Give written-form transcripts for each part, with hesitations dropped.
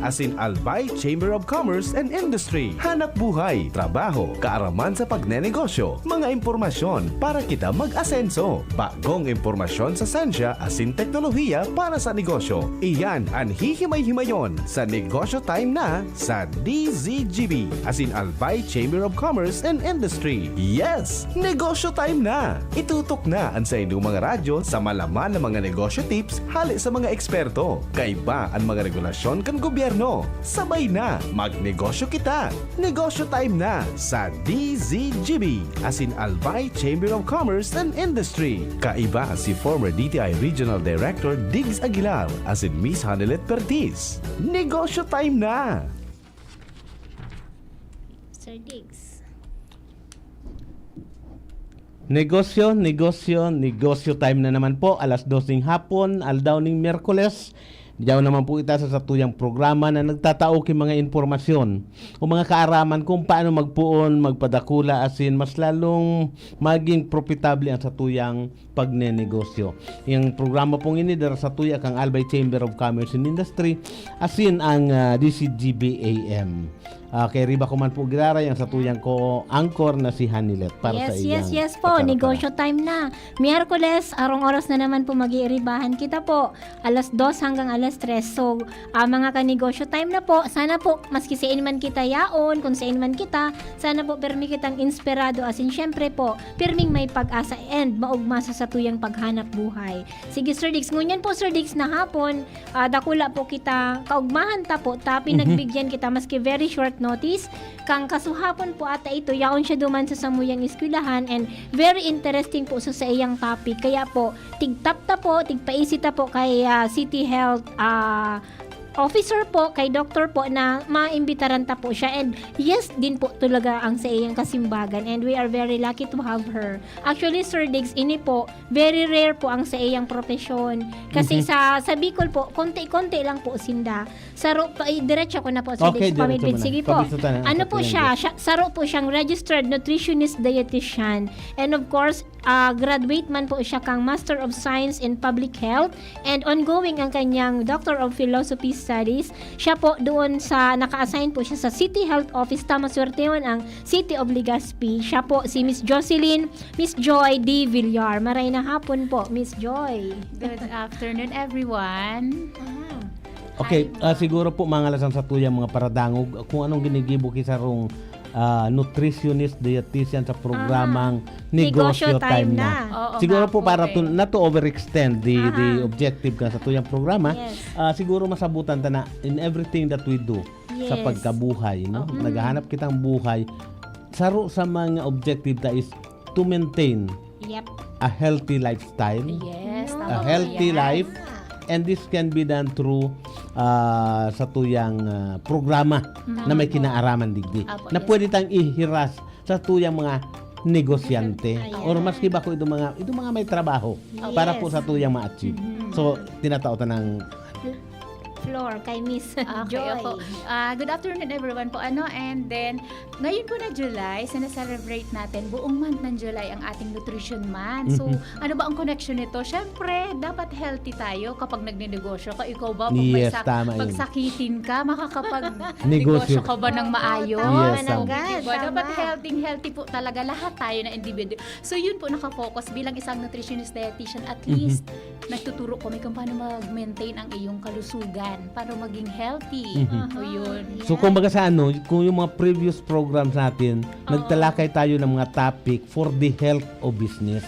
asin Albay Chamber of Commerce and Industry. Hanap buhay, trabaho, kaaraman sa pagnenegosyo, mga impormasyon para kita mag-asenso. Bagong impormasyon sa sensya asin teknolohiya para sa negosyo. Iyan ang hihimay-himayon sa Negosyo Time na sa DZGB, asin Albay Chamber of Commerce and Industry. Yes! Negosyo Time na! Itutok na ang sa inyong mga radyo sa malaman na mga negosyo tips hali sa mga eksperto. Kaiba ang mga regulasyon kan gobyerno. Sabay na, magnegosyo kita. Negosyo Time na sa DZGB, asin Albay Chamber of Commerce and Industry. Kaiba si former DTI Regional Director Diggs Aguilar, asin Miss Hanelet Pertiz. Negosyo Time na! Sir Diggs. Negosyo time na naman po. Alas 12 hapon, aldaw ning Miyerkules. Diyaw naman po ita sa satuyang programa na nagtatao king mga informasyon o mga kaaraman kung paano magpuon, magpadakula asin mas lalong maging profitable ang satuyang pagnenegosyo. Yung programa pong ini dara sa tuya kang Albay Chamber of Commerce and Industry asin ang DCGBAM. Kay Riba ko man po ginara yung satuyang ko anchor na si Hanilet para sa iyang Yes po, negosyo time na. Miyerkules, arong oras na naman po mag-iiribahan kita po. Alas 2 hanggang alas 3. So, mga kanegosyo time na po. Sana po, maski sa man kita yaon, kung sa man kita, sana po permi kitang inspirado. Asin syempre po, perming may pag-asa and maugma sa satuyang paghanap buhay. Sige Sir Diggs, ngunyan po Sir Diggs na hapon, dakula po kita, kaugmahan ta po, pinagbigyan kita maski very short notice kang kasuhapon po ata ito yaon siya duman sa samuyang eskwelahan and very interesting po sa iyang topic kaya po tigtap ta po tigpaisita po kay City Health officer po, kay doctor po na maimbitaran ta po siya and yes din po talaga ang sa iyang kasimbagan and we are very lucky to have her. Actually Sir Diggs, ini po very rare po ang sa iyang profesyon kasi sa Bicol po konti-konti lang po sinda. Saro pa diretso ko na po Sir Diggs pamidbid. Sige po. Ano po siya? Saro po siyang registered nutritionist dietitian and of course graduate man po siya kang Master of Science in Public Health and ongoing ang kanyang Doctor of Philosophy Studies. Siya po doon sa naka-assign po siya sa City Health Office. Tama swerteon ang City of Legazpi. Siya po si Miss Jocelyn, Miss Joy D. Villar. Maray na hapon po, Miss Joy. Good afternoon, everyone. Okay, siguro po mga lasang sa tuyang mga paradangog kung anong ginigibo kisarong nutritionist dietitian sa programang Negosyo Time na. Siguro po para not to overextend the objective ka sa tuyang programa, siguro masabutan ta na in everything that we do sa pagkabuhay, no? Naghahanap kitang buhay. Saro sa mga objective ta is to maintain a healthy lifestyle, a healthy life. And this can be done through sa tuyang programa na may kinaaraman digdi. Na pwede tang ihiras sa tuyang mga negosyante or maski ba ko itong mga may trabaho para po sa tuyang ma-achieve. So, tinatao ta ng floor kay Miss Joy. Po. Good afternoon everyone po. And then, ngayon po na July, sineselebrate natin buong month ng July ang ating Nutrition Month. So, ano ba ang connection nito? Siyempre, dapat healthy tayo kapag nagnenegosyo ka. Ikaw ba, pagsakitin ka, makakapag-negosyo ka ba ng maayos? Diba? Dapat healthy po talaga lahat tayo na individual. So, yun po nakafocus bilang isang nutritionist dietitian. At least, nagtuturo kami kung paano mag-maintain ang iyong kalusugan para maging healthy. So kung baga sa kung yung mga previous programs natin, nagtalakay tayo ng mga topic for the health of business.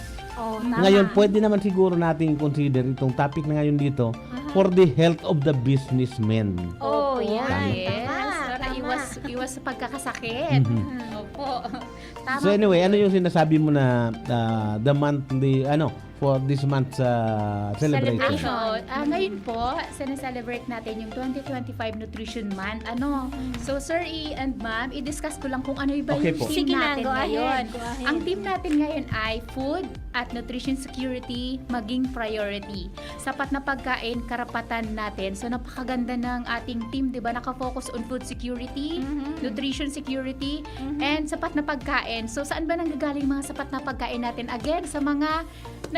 Ngayon, pwede naman siguro natin consider itong topic na ngayon dito for the health of the businessmen. Para iwas sa pagkakasakit. Opo. Tama. So anyway, ano yung sinasabi mo na the monthly, for this month's celebration? Ngayon po, sineselebrate natin yung 2025 Nutrition Month. So Sir E and Ma'am, i-discuss ko lang kung ano yung team natin ngayon. Ang team natin ngayon ay food at nutrition security maging priority. Sapat na pagkain, karapatan natin. So napakaganda ng ating team, 'di ba? Naka-focus on food security, nutrition security, and sapat na pagkain. So saan ba nanggagaling mga sapat na pagkain natin? Again, sa mga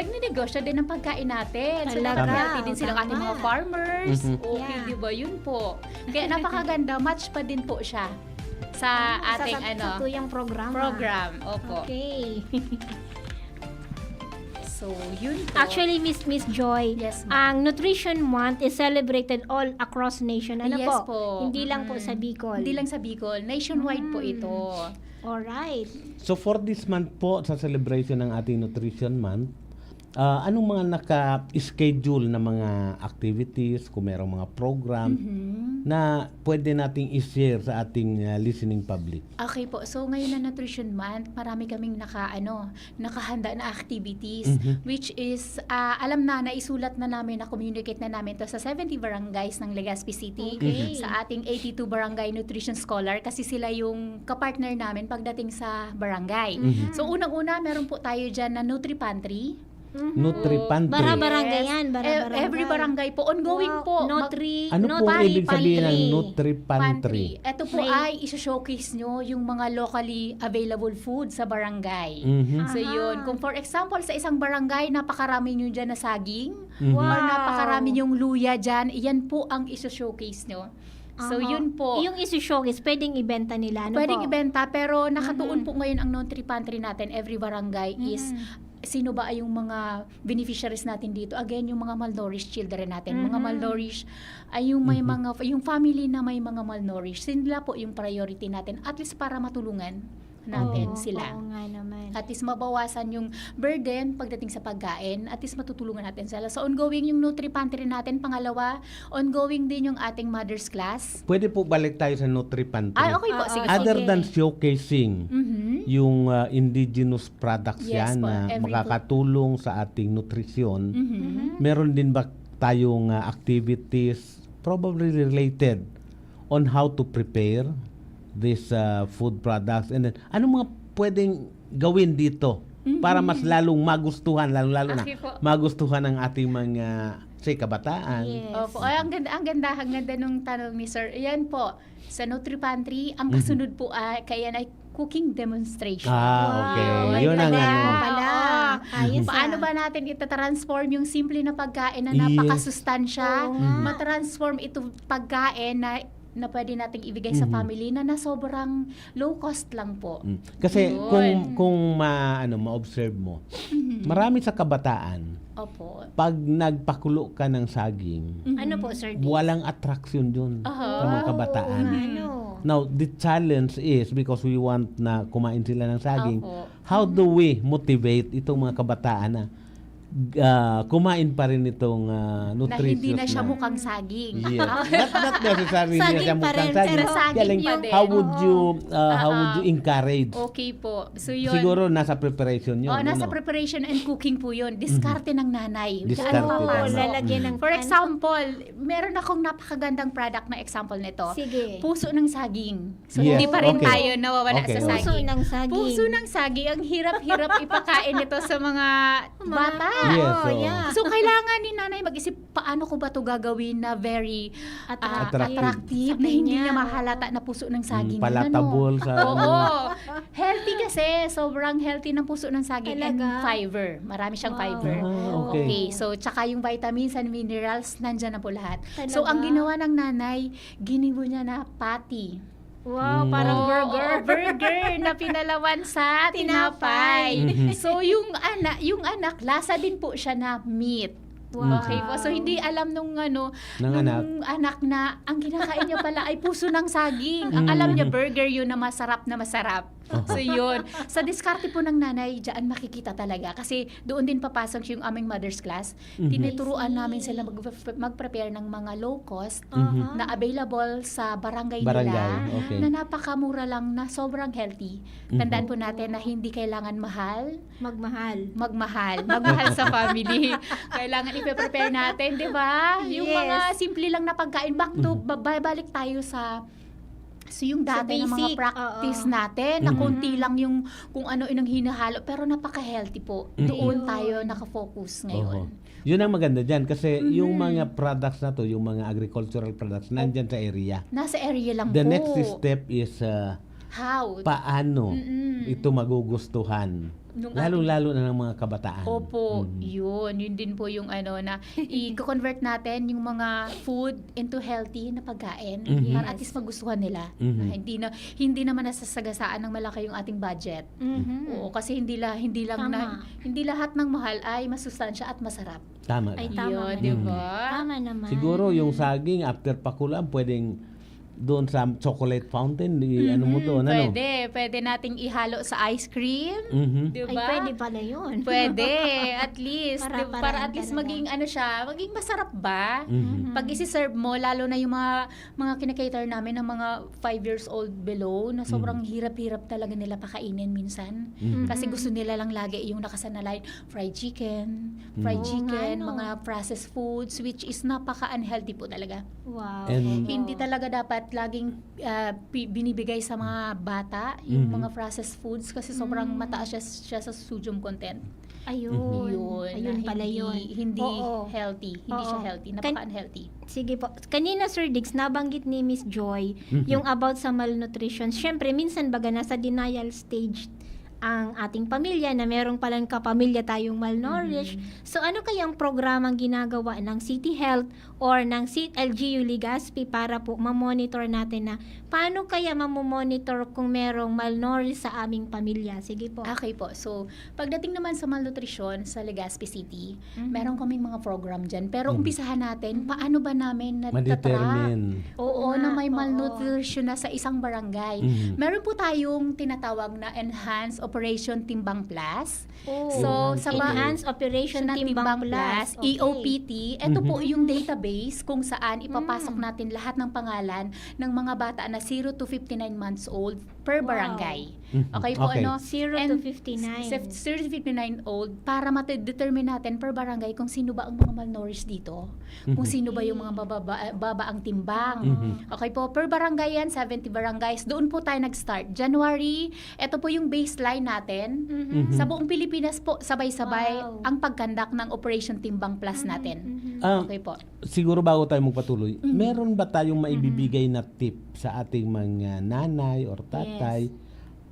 nagninegosyo din ng pagkain natin. So, Talaga. healthy din silang ating mga farmers. Mhm. Okay, Yeah. di ba? Yun po. Kaya napakaganda. Match pa din po siya sa ating sa tuyang programa. program. Opo. Okay. So, yun po. Actually, Miss Joy, Yes, ma'am. ang Nutrition Month is celebrated all across nation. Ano Yes po? po. Hindi lang po sa Bicol. Hindi lang sa Bicol. Nationwide po ito. Alright. So for this month po, sa celebration ng ating Nutrition Month, anong mga naka-schedule na mga activities, kung mayroong mga program na pwede nating i-share sa ating listening public? Okay po. So ngayon na Nutrition Month, marami kaming nakahanda na activities which is alam na naisulat na namin, na-communicate na namin to sa 70 barangays ng Legazpi City, Okay. sa ating 82 barangay nutrition scholar kasi sila yung kapartner namin pagdating sa barangay. So unang-una, meron po tayo dyan na Nutri Pantry. Nutri-pantry. Barangay yan. Every barangay po. Ongoing po. Nutri. Ano po ibig sabihin ng Nutri-pantry? Ito po ay isa-showcase nyo yung mga locally available food sa barangay. Mhm. So yun, kung for example sa isang barangay, napakarami nyo dyan na saging, Wow. or napakarami yung luya dyan, yan po ang isa-showcase nyo. So yun po. Yung isi-showcase, pwedeng ibenta nila. Ano Pwedeng po? ibenta, pero nakatuon po ngayon ang Nutri Pantry natin every barangay is sino ba ay yung mga beneficiaries natin dito? Again, yung mga malnourished children natin. Mga malnourished ay yung may mga yung family na may mga malnourished. Sila po yung priority natin at least para matulungan natin sila. Oo nga naman. At least mabawasan yung burden pagdating sa pagkain. At least matutulungan natin sila. So ongoing yung Nutri Pantry natin. Pangalawa, ongoing din yung ating mother's class. Pwede po balik tayo sa Nutri-pantry. Ay, okay po. Oo, Sige. Other sige. than showcasing yung indigenous products Yes yan po, na every makakatulong sa ating nutrisyon, Mhm. meron din ba tayong activities probably related on how to prepare these food products, and then ano mga pwedeng gawin dito para mas lalong magustuhan, lalo na Okay po. magustuhan ng ating mga kabataan. Yes. Opo. Ay, ang ganda nung tanong ni Sir. Yan po, sa Nutri Pantry, ang kasunod po ay, kaya ay cooking demonstration. Okay. Wow, Yun ang ganda ano. pala. Oo. Ayos Paano ba natin itatransform yung simple na pagkain na Yes. napakasustansya, Oo nga. matransform ito pagkain na pwede nating ibigay sa family na sobrang low cost lang po. Kasi Yun. kung ma-observe mo, marami sa kabataan, Opo. pag nagpakulo ka ng saging, Ano po, Sir D? walang attraction dun sa mga kabataan. Ano? Now, the challenge is, because we want na kumain sila ng saging, Opo. how do we motivate itong mga kabataan na kumain pa rin itong Na nutritious hindi na siya mukhang saging. Yes. not necessarily Saging hindi siya pa mukhang rin, saging. pero saging Kaya lang, pa din. how would you encourage? Okay po. So yun. Siguro nasa preparation yun. Oh, nasa ano? preparation and cooking po yun. Diskarte ng nanay. Diskarte Ano ng papasok? nanay. Lalagyan ng For example, meron akong napakagandang product na example nito. Sige. Puso ng saging. So, Yes, hindi pa rin okay. tayo nawawala Okay, sa okay. Puso saging. ng saging. Puso ng saging. Ang hirap-hirap ipakain ito sa mga bata. Yes, Oh, oo. yeah. So, kailangan ni nanay mag-isip, paano ko ba ito gagawin na very attractive, na hindi niya mahalata na puso ng saging. Palatable sa Oo. Healthy kasi. Sobrang healthy ng puso ng saging and Talaga? fiber. Marami siyang Wow. fiber. Okay. So, tsaka yung vitamins and minerals, nandyan na po lahat. Talaga? So, ang ginawa ng nanay, ginibo niya na patty. Wow, parang burger. Oo, burger na pinalawan sa tinapay. So, yung anak, lasa din po siya na meat. Wow. Okay po. So, hindi alam nung anak na ang kinakain niya pala ay puso ng saging. Ang alam niya, burger yun na masarap na masarap. So, yun. Sa diskarte po ng nanay, dyan makikita talaga. Kasi doon din papasok yung aming mother's class. Tinuturuan namin sila mag-prepare ng mga low cost na available sa barangay nila. okay. Na napakamura lang, na sobrang healthy. Tandaan po natin na hindi kailangan mahal, Magmahal. magmahal sa family. Kailangan i-prepare natin, 'di ba? Yung Yes. mga simple lang na pagkain, back to babalik tayo sa yung dati ng mga basic, practice oo. natin, na konti lang yung kung ano inang hinahalo, pero napaka-healthy po. Doon tayo nakafocus ngayon. Yun ang maganda dyan kasi yung mga products na to, yung mga agricultural products, nandyan sa area. Nasa area lang The po. next step is How? paano ito magugustuhan nung Lalo-lalo na ng mga kabataan. Opo, Mhm. yun din po yung na i-convert natin yung mga food into healthy na pagkain Mhm. para at least magustuhan nila. Mhm. Na hindi naman nasasagasaan ng malaki yung ating budget. Mhm. Oo, kasi hindi lang Tama. hindi lahat ng mahal ay masustansya at masarap. Tama Ay, ka. tama Yun, ka di naman. ba? Tama naman. Siguro yung saging after pakulaan, pwedeng doon sa chocolate fountain, ano mo doon, ano? Pwede nating ihalo sa ice cream. Mhm. Di Ay, ba? pwede pala yun. Pwede, at least. Para-paraan Para at least talaga. maging masarap ba? Mhm. Pag isi-serve mo, lalo na yung mga kinakater namin ng mga 5 years old below, na sobrang hirap-hirap talaga nila pakainin minsan. Mhm. Kasi gusto nila lang lagi yung nakasanalain, fried chicken, Oo nga, no. mga processed foods, which is napaka-unhealthy po talaga. Wow. And- Hindi talaga dapat laging binibigay sa mga bata yung Mhm. mga processed foods kasi sobrang mataas siya sa sodium content. Ayun. Ayun na pala yun. Hindi Oo. healthy. Hindi siya Oo. healthy. Napaka-unhealthy. Sige po. Kanina, Sir Diggs, nabanggit ni Miss Joy Mhm. yung about sa malnutrition. Siyempre, minsan baga nasa denial stage ang ating pamilya na merong palang kapamilya tayong malnourished. So, ano kayang programang ginagawa ng City Health or ng LGU Legazpi para po ma-monitor natin na paano kaya mamomonitor kung merong malnourished sa aming pamilya? Sige po. Okay po. So, pagdating naman sa malnutrition sa Legazpi City, meron kaming mga program dyan. Pero umpisahan natin, paano ba namin natatrack? Ma-determine. Oo, nga, na may oo. malnutrition na sa isang barangay. Mhm. Meron po tayong tinatawag na Enhanced Operation Timbang Plus. Oh, So, sa Enhanced Operation na Timbang Plus. Okay. EOPT, ito po Mhm. yung database kung saan ipapasok natin lahat ng pangalan ng mga bata na 0 to 59 months old per Wow. barangay. Mhm. Okay po, Okay. 0 to 59. 0 to 59 old para determine natin per barangay kung sino ba ang mga malnourished dito. Kung sino ba yung mga baba ang timbang. Mhm. Okay po, per barangay yan, 70 barangays. Doon po tayo nag-start. January, ito po yung baseline natin. Mhm. Sa buong Pilipinas po, sabay-sabay Wow. ang pagkandak ng Operation Timbang Plus natin. Mhm. Okay po. Siguro bago tayo magpatuloy, meron ba tayong maibibigay na tip sa ating mga nanay or tatay?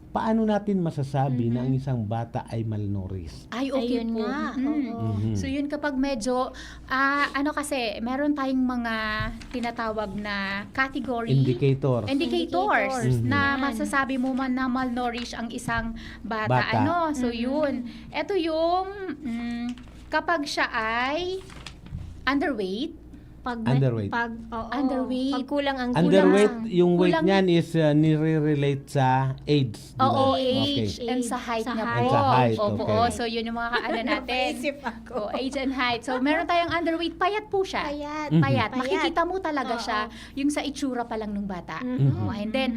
Paano natin masasabi na ang isang bata ay malnourished? Ay, okay Ayun po. nga, Mhm. oo. Mhm. So yun kapag medyo, kasi, meron tayong mga tinatawag na category. Indicators. Indicators Mhm. na Yan. masasabi mo man na malnourished ang isang bata. Bata. So yun. Ito yung kapag siya ay underweight. Underweight. Underweight. Pag kulang ang Underweight, yung weight Kulang- niyan is nire-relate sa AIDS. di ba? Oo, Okay. age and sa height Sa niya height. po. And sa height, Opo, okay. so yun yung mga kaano natin. ako. Age and height. So meron tayong underweight, payat po siya. Payat. Mhm. Payat. Payat. Makikita mo talaga Oo. siya yung sa itsura pa lang ng bata. Mhm. Oh, and then,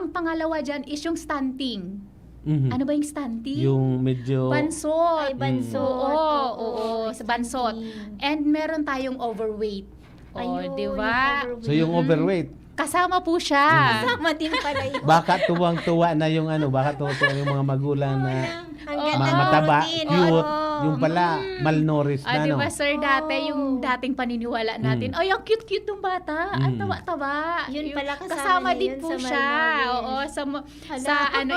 pangalawa dyan is yung stunting. Mhm. Ano ba yung stunting? Yung medyo... Bansot. Ay, bansot. Oo, sa bansot. And meron tayong overweight. Ayun, Di ba? So yung overweight, Kasama po siya. Kasama din pala yun. baka tuwang-tuwa na yung baka tuwang-tuwa yung mga magulang na Ang Oo. ganda mataba, din. cute, Oo. yung pala malnourished na, Di no? ba, sir, dati yung dating paniniwala natin, ay, ang cute-cute ng bata. Ang Mm. tawa-tawa. Yun Yung pala kasama din niya yun po sa siya. malnourished. Oo,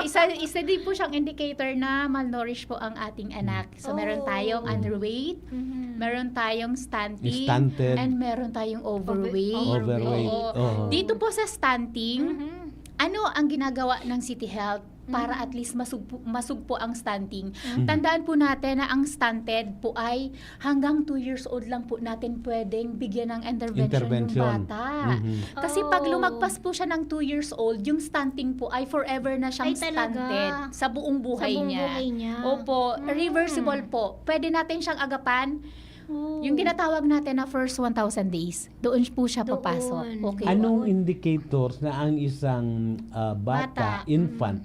sa isa din po siyang indicator na malnourished po ang ating anak. So, meron tayong underweight, Mhm. meron tayong stunting, Stunted. and meron tayong overweight. Overweight. Oo. Oo. Dito po sa stunting, Mhm. ano ang ginagawa ng City Health para at least masugpo ang stunting? Tandaan po natin na ang stunted po ay hanggang 2 years old lang po natin pwedeng bigyan ng intervention yung bata. Mhm. Kasi pag Oh. lumagpas po siya ng 2 years old, yung stunting po ay forever na siyang Ay, talaga? stunted sa buong buhay Sa buong niya. buhay niya. Opo, reversible po. Pwede natin siyang agapan. Oh. Yung tinatawag natin na first 1,000 days, doon po siya Doon. papasok. Okay. Anong indicators na ang isang bata, Bata. infant,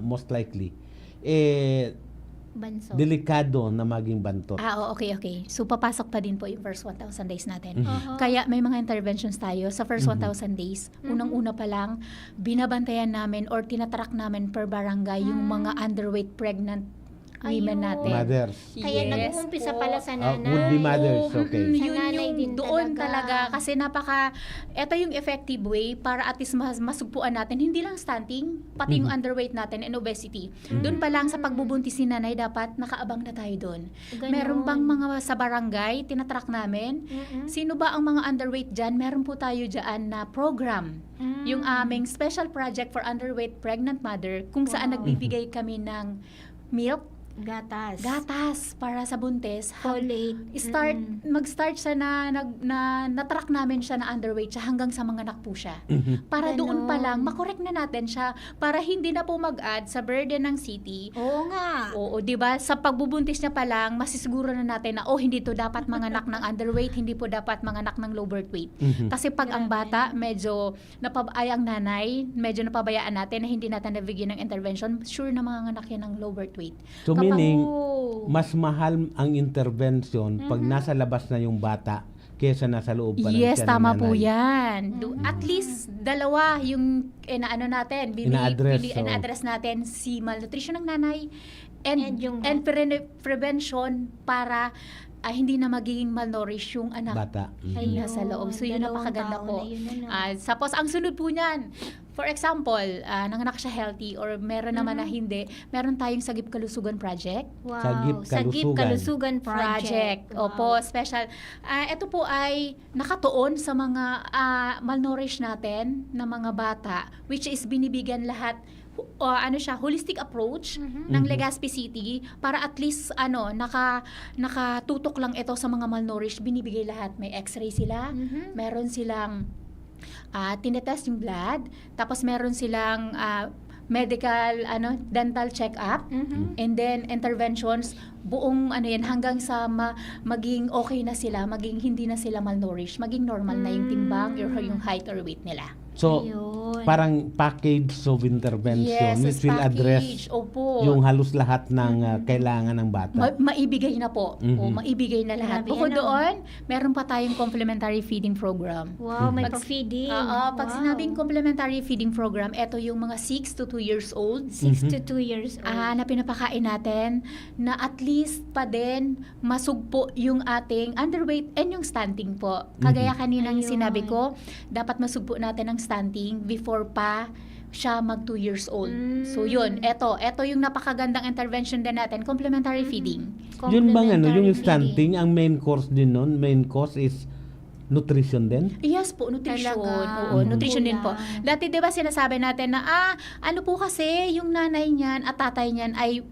most likely, Banso. delikado na maging bantot? Okay. So, papasok pa din po yung first 1,000 days natin. Aha. Kaya may mga interventions tayo sa first 1,000 days. Unang-una pa lang, binabantayan namin or tinatrack namin per barangay yung mga underweight pregnant women Ayun. natin. Mothers. Kaya Yes nag-uumpisa po. pala sa nanay. Would be mothers, okay. Yun Sa nanay yung din doon talaga. talaga. Kasi ito yung effective way para at least masugpuan natin, hindi lang stunting, pati yung underweight natin and obesity. Doon pa lang sa pagbubuntis ni nanay, dapat nakaabang na tayo doon. Ganon. Meron bang mga sa barangay, tinatrack namin? Mm-mm. Sino ba ang mga underweight dyan? Meron po tayo dyan na program. Yung aming special project for underweight pregnant mother, kung saan Wow. nagbibigay kami ng milk, gatas para sa buntis. Folate. Mag-start siya na-track namin siya na underweight siya hanggang sa mga anak po siya. Para doon pa lang, makorek na natin siya para hindi na po mag-add sa burden ng city. Oo nga. Oo, 'di ba? Sa pagbubuntis niya pa lang, masisiguro na natin na hindi to dapat manganak ng underweight, hindi po dapat manganak ng low birth weight. Kasi pag ang bata medyo ang nanay, medyo napabayaan natin na hindi natin nabigyan ng intervention, sure na manganak yan ng low birth weight. So meaning, Oo. mas mahal ang intervention pag nasa labas na yung bata kesa nasa loob pa ng Yes, tiyan ng tama po nanay. yan. At least, dalawa yung natin, ina-address natin si malnutrition ng nanay And yung and prevention para hindi na magiging malnourished yung anak. Bata. Ayun, Nasa loob. So, yun dalawang napakaganda taon po. na yun, ano. Tapos, ang sunod po niyan, for example, nanganak siya healthy or meron naman na hindi, meron tayong Sagip Kalusugan Project. Wow. Sagip Sagip Kalusugan. Kalusugan Project. Wow. Opo, special. Ito po ay nakatuon sa mga malnourished natin na mga bata, which is binibigyan lahat holistic approach ng Legazpi City para at least nakatutok lang ito sa mga malnourished, binibigay lahat. May x-ray sila, meron silang tinetest yung blood, tapos meron silang medical dental check-up, and then interventions, buong hanggang sa maging okay na sila, maging hindi na sila malnourished, maging normal na yung timbang or yung height or weight nila. So, Ayun. parang package of intervention Yes, which will address package. Opo. yung halos lahat ng kailangan ng bata. Maibigay na po. O, maibigay na lahat. Grabe, Bukod ano? doon, meron pa tayong complementary feeding program. Wow, may Pag- pa-feeding. Pag Wow. sinabing complementary feeding program, ito yung mga 6 to 2 years old. 6 to 2 years old. Na pinapakain natin na at least pa din masugpo yung ating underweight and yung stunting po. Kagaya kaninang Ayun. sinabi ko, dapat masugpo natin ang stunting before pa siya mag 2 years old. So yun, ito yung napakagandang intervention din natin, complementary feeding. Yun bang yung Complementary stunting, ang main course din nun, main course is nutrition din? Yes po, nutrition. Talaga? Oo, nutrition din po. Kulang. Dati 'di ba sinasabi natin na ano po kasi yung nanay niyan at tatay niyan ay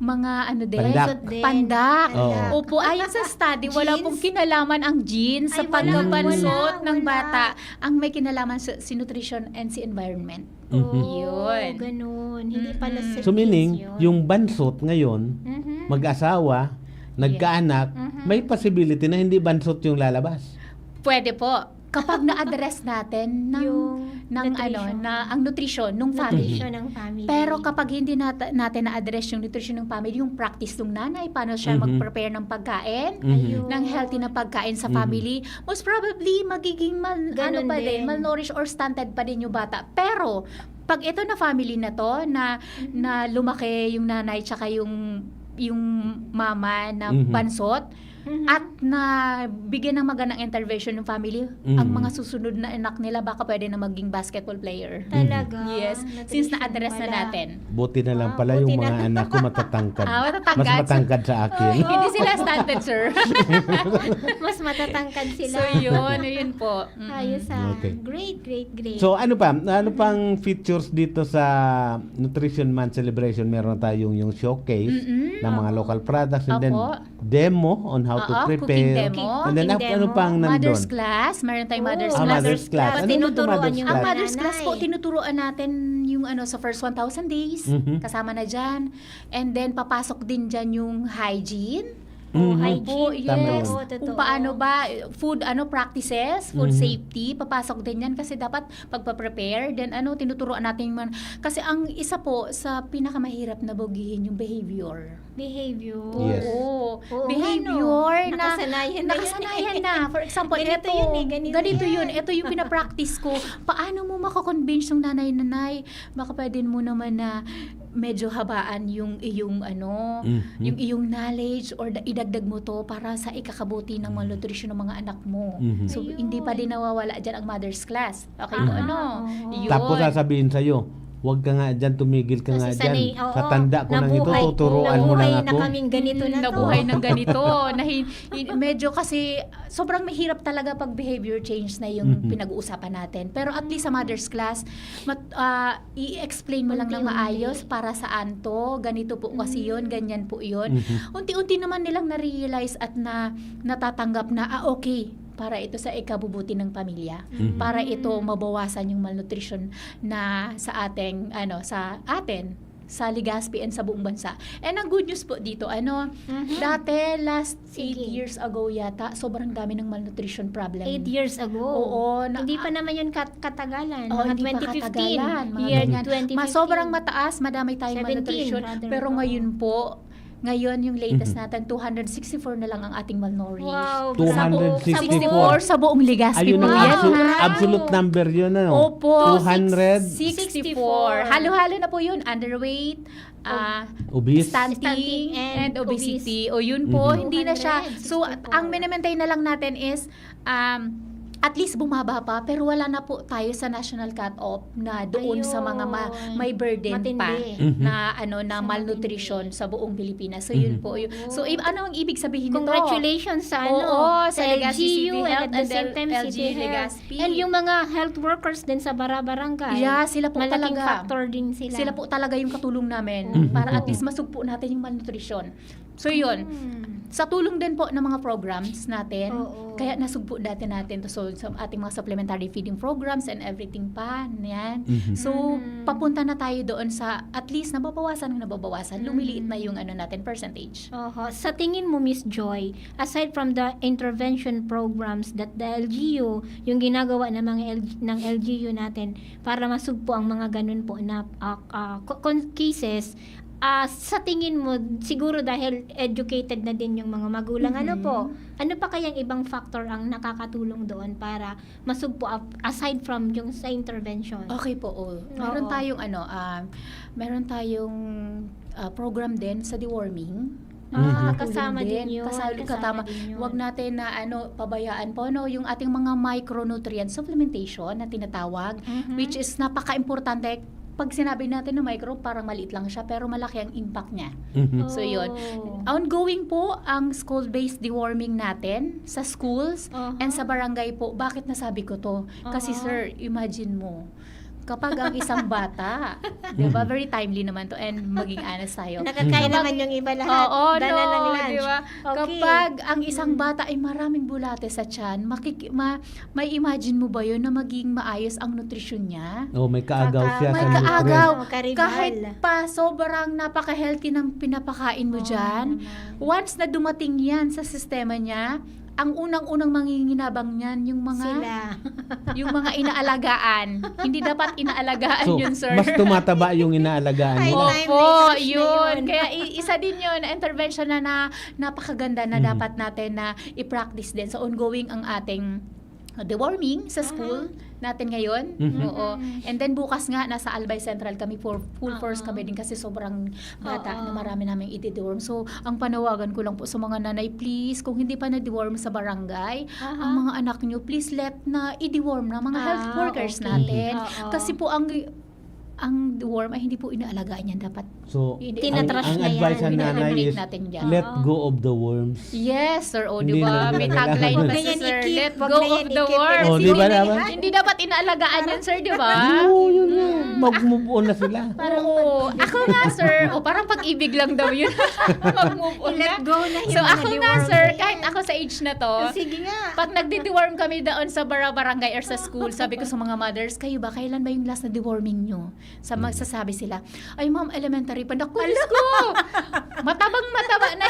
mga din, Pandak. pandak. Oo. Opo, ayon sa study, wala Genes? pong kinalaman ang genes sa Ay, wala, pagkabansot wala, ng wala. bata. Ang may kinalaman si nutrition and si environment. Oh, Yun. ganun. Hindi pala sa So meaning, yun. yung bansot ngayon, mag-asawa, nagkaanak, may possibility na hindi bansot yung lalabas. Pwede po. Kapag na-address natin ng nutrition. ang nutrition ng family. Nutrition ng family. Pero kapag hindi natin na-address yung nutrition ng family, yung practice ng nanay, paano siya mag-prepare ng pagkain, Ayun. ng healthy na pagkain sa family, most probably magiging Ganun din. malnourished or stunted pa din yung bata. Pero pag ito na family na to na lumaki yung nanay tsaka yung mama na bansot, at na bigyan ng magandang intervention ng family, ang mga susunod na anak nila baka pwede na maging basketball player. Talaga. Yes, Nutrition since na-address na pala. natin. Buti na lang Wow, pala buti yung mga na. anak ko matatangkad. Matatangkad. Mas matangkad sa akin. Hindi sila stunted, sir. Mas matatangkad sila. So yun po. Ayos Okay. Great. So ano pang features dito sa Nutrition Month celebration? Meron tayong yung showcase ng mga local products and then Opo. demo on how to Cooking prepare. demo. And then Cooking ano demo. pang Mother's nandun? class, meron tayong mother's Oh, class. Mother's class. Tapos Ano naman to tinuturuan mother's yung Ang class? mother's class po, nanay. tinuturuan natin yung sa first 1,000 days, kasama na dyan. And then, papasok din dyan yung hygiene, Oh, Mhm. hygiene. Tama Yes. yun. Oo, totoo. Kung paano ba, food practices, food Mhm. safety, papasok din yan kasi dapat pagpa-prepare, then tinuturuan natin kasi ang isa po sa pinakamahirap na bugihin yung behavior. Behavior. Yes. Oo. Oo, Behavior nga, no? na Nakasanayan na yan. For example, Ganito ito, yun eh, ganito yun. yan. Ito yung pinapractice ko. Paano mo makakonvince yung nanay, baka pwede mo naman na medyo habaan yung iyong Mhm. yung iyong knowledge or idagdag mo to para sa ikakabuti ng malnutrition ng mga anak mo. Mhm. So, Ayun. hindi pa din nawawala dyan ang mother's class. Okay Ah, po, oo. Yun. Tapos sasabihin sa'yo, huwag ka nga dyan, tumigil ka nga Kasi dyan. sanay, oo, Sa tanda ko nang ito, nabuhay- tuturuan mo nabuhay lang na ako. kaming ganito na to. Nabuhay ng ganito. Medyo kasi sobrang mahirap talaga pag behavior change na yung Mhm. pinag-uusapan natin. Pero at least sa mother's class, i-explain mo lang ng Unti-unti. maayos para saan to, ganito po kasi yun, ganyan po yun. Mhm. Unti-unti naman nilang na-realize at natatanggap na, okay, para ito sa ikabubuti ng pamilya. Mhm. Para ito mabawasan yung malnutrition na sa ating, sa Legazpi and sa buong bansa. And ang good news po dito, dati last 8 Sige. years ago yata, sobrang dami ng malnutrition problem. 8 years ago. Oo. Hindi pa naman yun katagalan. Oo, Mga hindi pa 2015. katagalan, mga Year ganyan. 2015. Sobrang mataas, madami tayong 17 malnutrition. rather. Pero Oo. ngayon po, yung latest Mhm. natin, 264 na lang ang ating malnourished. Wow. 264. Sa buong Legazpi Ayun po ang yan. Wow. absolute number yun, ano? Opo. 264. Halo-halo na po yun. Underweight, Obese. stunting, and obesity. O yun po, Mhm. hindi na siya. 264. So, ang minimaintain na lang natin is, at least bumaba pa, pero wala na po tayo sa national cut-off na doon sa mga may burden pa Matindi. Mhm. na Sa malnutrition sa buong Pilipinas. So, yun Mhm. po. So, ano ang ibig sabihin nito? Congratulations sa Oo, sa sa Legazpi LGU City and Health at the and same time LG City Health. Legazpi. And yung mga health workers din sa barangay. Yeah, sila po malaking talaga. factor din sila. Sila po talaga yung katulong namin Mhm. para at least masugpo natin yung malnutrition. So, yun. Sa tulong din po ng mga programs natin, Oo. kaya nasugpo dati natin to, so, sa ating mga supplementary feeding programs and everything pa, yan. Mhm. So, papunta na tayo doon sa at least nababawasan, lumiliit na yung natin percentage. Oho. Sa tingin mo, Miss Joy, aside from the intervention programs that the LGU, yung ginagawa ng mga ng LGU natin para masugpo ang mga ganun po na cases, sa tingin mo, siguro dahil educated na din yung mga magulang, ano pa kayang ibang factor ang nakakatulong doon para masugpo aside from yung sa intervention? Okay po, meron Oo. tayong meron tayong program din sa deworming. Mhm. Kasama din yun. Kasama. din yun. Huwag natin na pabayaan po yung ating mga micronutrient supplementation na tinatawag, Mhm. which is napaka-importante. Pag sinabi natin na micro, parang maliit lang siya, pero malaki ang impact niya. Mhm. So, yun. Oh. Ongoing po ang school-based deworming natin sa schools Uh-huh. and sa barangay po. Bakit nasabi ko to? Kasi Uh-huh. sir, imagine mo, kapag ang isang bata, di ba, very timely naman to and maging honest tayo. Nakakain Kapag- naman yung iba lahat. Oo, Dala ng lunch. di ba? Okay. Kapag ang isang bata ay maraming bulate sa tiyan, may imagine mo ba yun na maging maayos ang nutrisyon niya? Oh, may kaagaw siya May sa kaagaw. nutrient. Karibal. Kahit pa sobrang napaka-healthy ng pinapakain mo dyan, once na dumating yan sa sistema niya, ang unang-unang manginginabang niyan yung mga Sila. yung mga inaalagaan. Hindi dapat inaalagaan So, yun, sir. mas tumataba yung inaalagaan Ay, nila. time Opo, research na yun. yun. Kaya isa din yun, intervention na napakaganda na Mhm. dapat natin na i-practice din. So, ongoing ang ating deworming sa school natin ngayon. Mhm. Oo. And then bukas nga, nasa Albay Central kami, full force Oo. kami din kasi sobrang bata Oo. na marami namin i-deworm. So, ang panawagan ko lang po sa mga nanay, please, kung hindi pa na-deworm sa barangay, Aha. ang mga anak nyo, please let na i-deworm na mga health workers okay. natin. Oo. Kasi po ang deworm ay hindi po inaalagaan yan. Dapat So, Hindi. Tinatrash ang na yan. advice sa nanay Eliminate is, natin dyan. let go of the worms. Yes, sir. O, Hindi di na ba? May kailangan. tagline Huwag pa na si yan sir. i-keep. Let Huwag go na yan of the i-keep. worms. Oh, di ba naman? Hindi dapat inaalagaan yan, sir, di ba? Oo, yun na. Mag-move on na sila. Oo. Ako nga, sir. O, parang pag-ibig lang daw yun. Mag-move on na. Let go na yung So, mga ako nga, deworm sir, na yan. kahit ako sa age na to, Sige nga. pag nagdi-deworm kami doon sa barangay or sa school, sabi ko sa mga mothers, kayo ba, kailan ba yung last na deworming nyo? Magsasabi sila, ay ma'am, elementary pa. Naku, Diyos ko! Mataba na.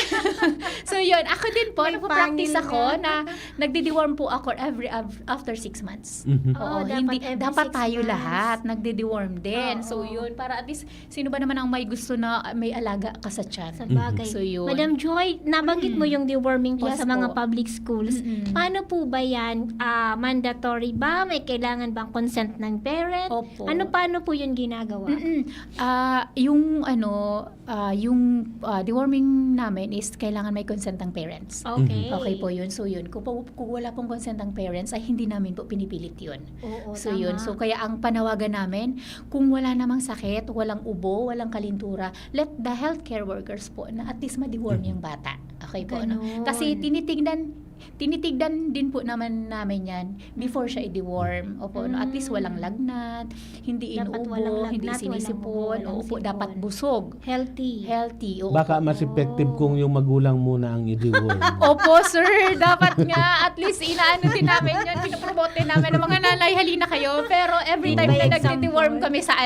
So yun, ako din po, May nagpo-practice pangil ako na nagdi-deworm po ako after 6 months. Oo, dapat tayo lahat nagdi-deworm din. So yun, para at least, sino ba naman ang may gusto na may alaga ka sa tiyan? Sa bagay. So yun. Madam Joy, nabanggit mo yung deworming po Yes sa mga po. public schools. Paano po ba yan? Mandatory ba? May kailangan bang consent ng parent? Opo. Paano po yun ginagawa? Yung deworming namin is kailangan may consent ng parents. Okay. Okay po yun. So yun, kung wala pong consent ng parents, ay hindi namin po pinipilit yun. Oo, So tama. yun, so kaya ang panawagan namin, kung wala namang sakit, walang ubo, walang kalintura, let the healthcare workers po na at least ma-deworm yung bata. Okay po. No? Ganon. Kasi tinitigdan din po naman namin yan before siya i-deworm. Opo, no? At least walang lagnat, hindi Dapat inuubo, walang lagnat, hindi walang sinisipon. ubo, walang Opo, sipon. dapat busog. Healthy. Healthy. Oo. Baka mas effective kung yung magulang muna ang i-deworm. Opo, sir. Dapat nga. At least, inaano din namin yan. Pinapromote din namin ng mga nanay, halina kayo. Pero every time By na example. nagdi-deworm kami sa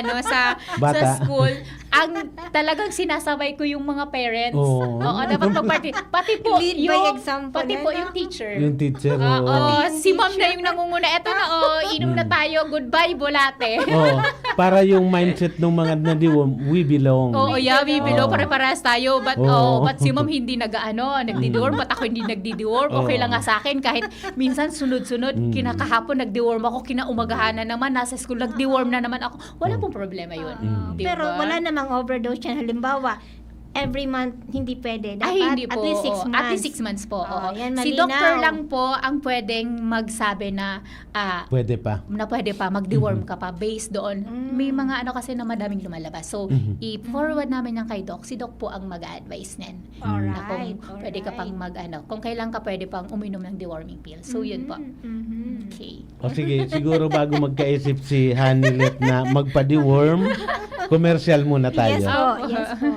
Bata. sa school, ang talagang sinasabay ko yung mga parents. Oo. Oo, dapat mag-party. Pati po Lead by example, pati po ano? yung teacher. Yung teacher. Oo, Oo. si ma'am na yung nangunguna. Eto na, inom na tayo. Goodbye, bulate. Oo. Para yung mindset ng mga na-deworm, we belong. Oo, yeah, we below, Oo. pare-parehas tayo. But, Oo. but si ma'am hindi nagdi-deworm. Ba't ako hindi nagdi-deworm? Okay Oo. lang nga sa akin. Kahit minsan sunod-sunod, kinakahapon nagdi-deworm ako, kinaumagahan na naman, nasa school nagdi-deworm na naman ako. Wala pong problema yun. Di Pero ba? wala namang overdose yan. Halimbawa, every month hindi pwede. Dapat Ay, hindi po. at least 6 months. At least 6 months po. Oo, Oo. yan, Si malinaw. doctor lang po ang pwedeng magsabi na Pwede pa. pwede pa, mag-deworm ka pa based doon. May mga kasi na madaming lumalabas. So, i-forward namin yan kay doc. Si doc po ang mag-advise nin. Alright. Na kung pwede ka pang kung kailan ka pwede pang uminom ng deworming pill. So, yun po. Okay. O sige, siguro bago magkaisip si Hanilet na magpa-deworm, commercial muna tayo. Yes po. Yes po.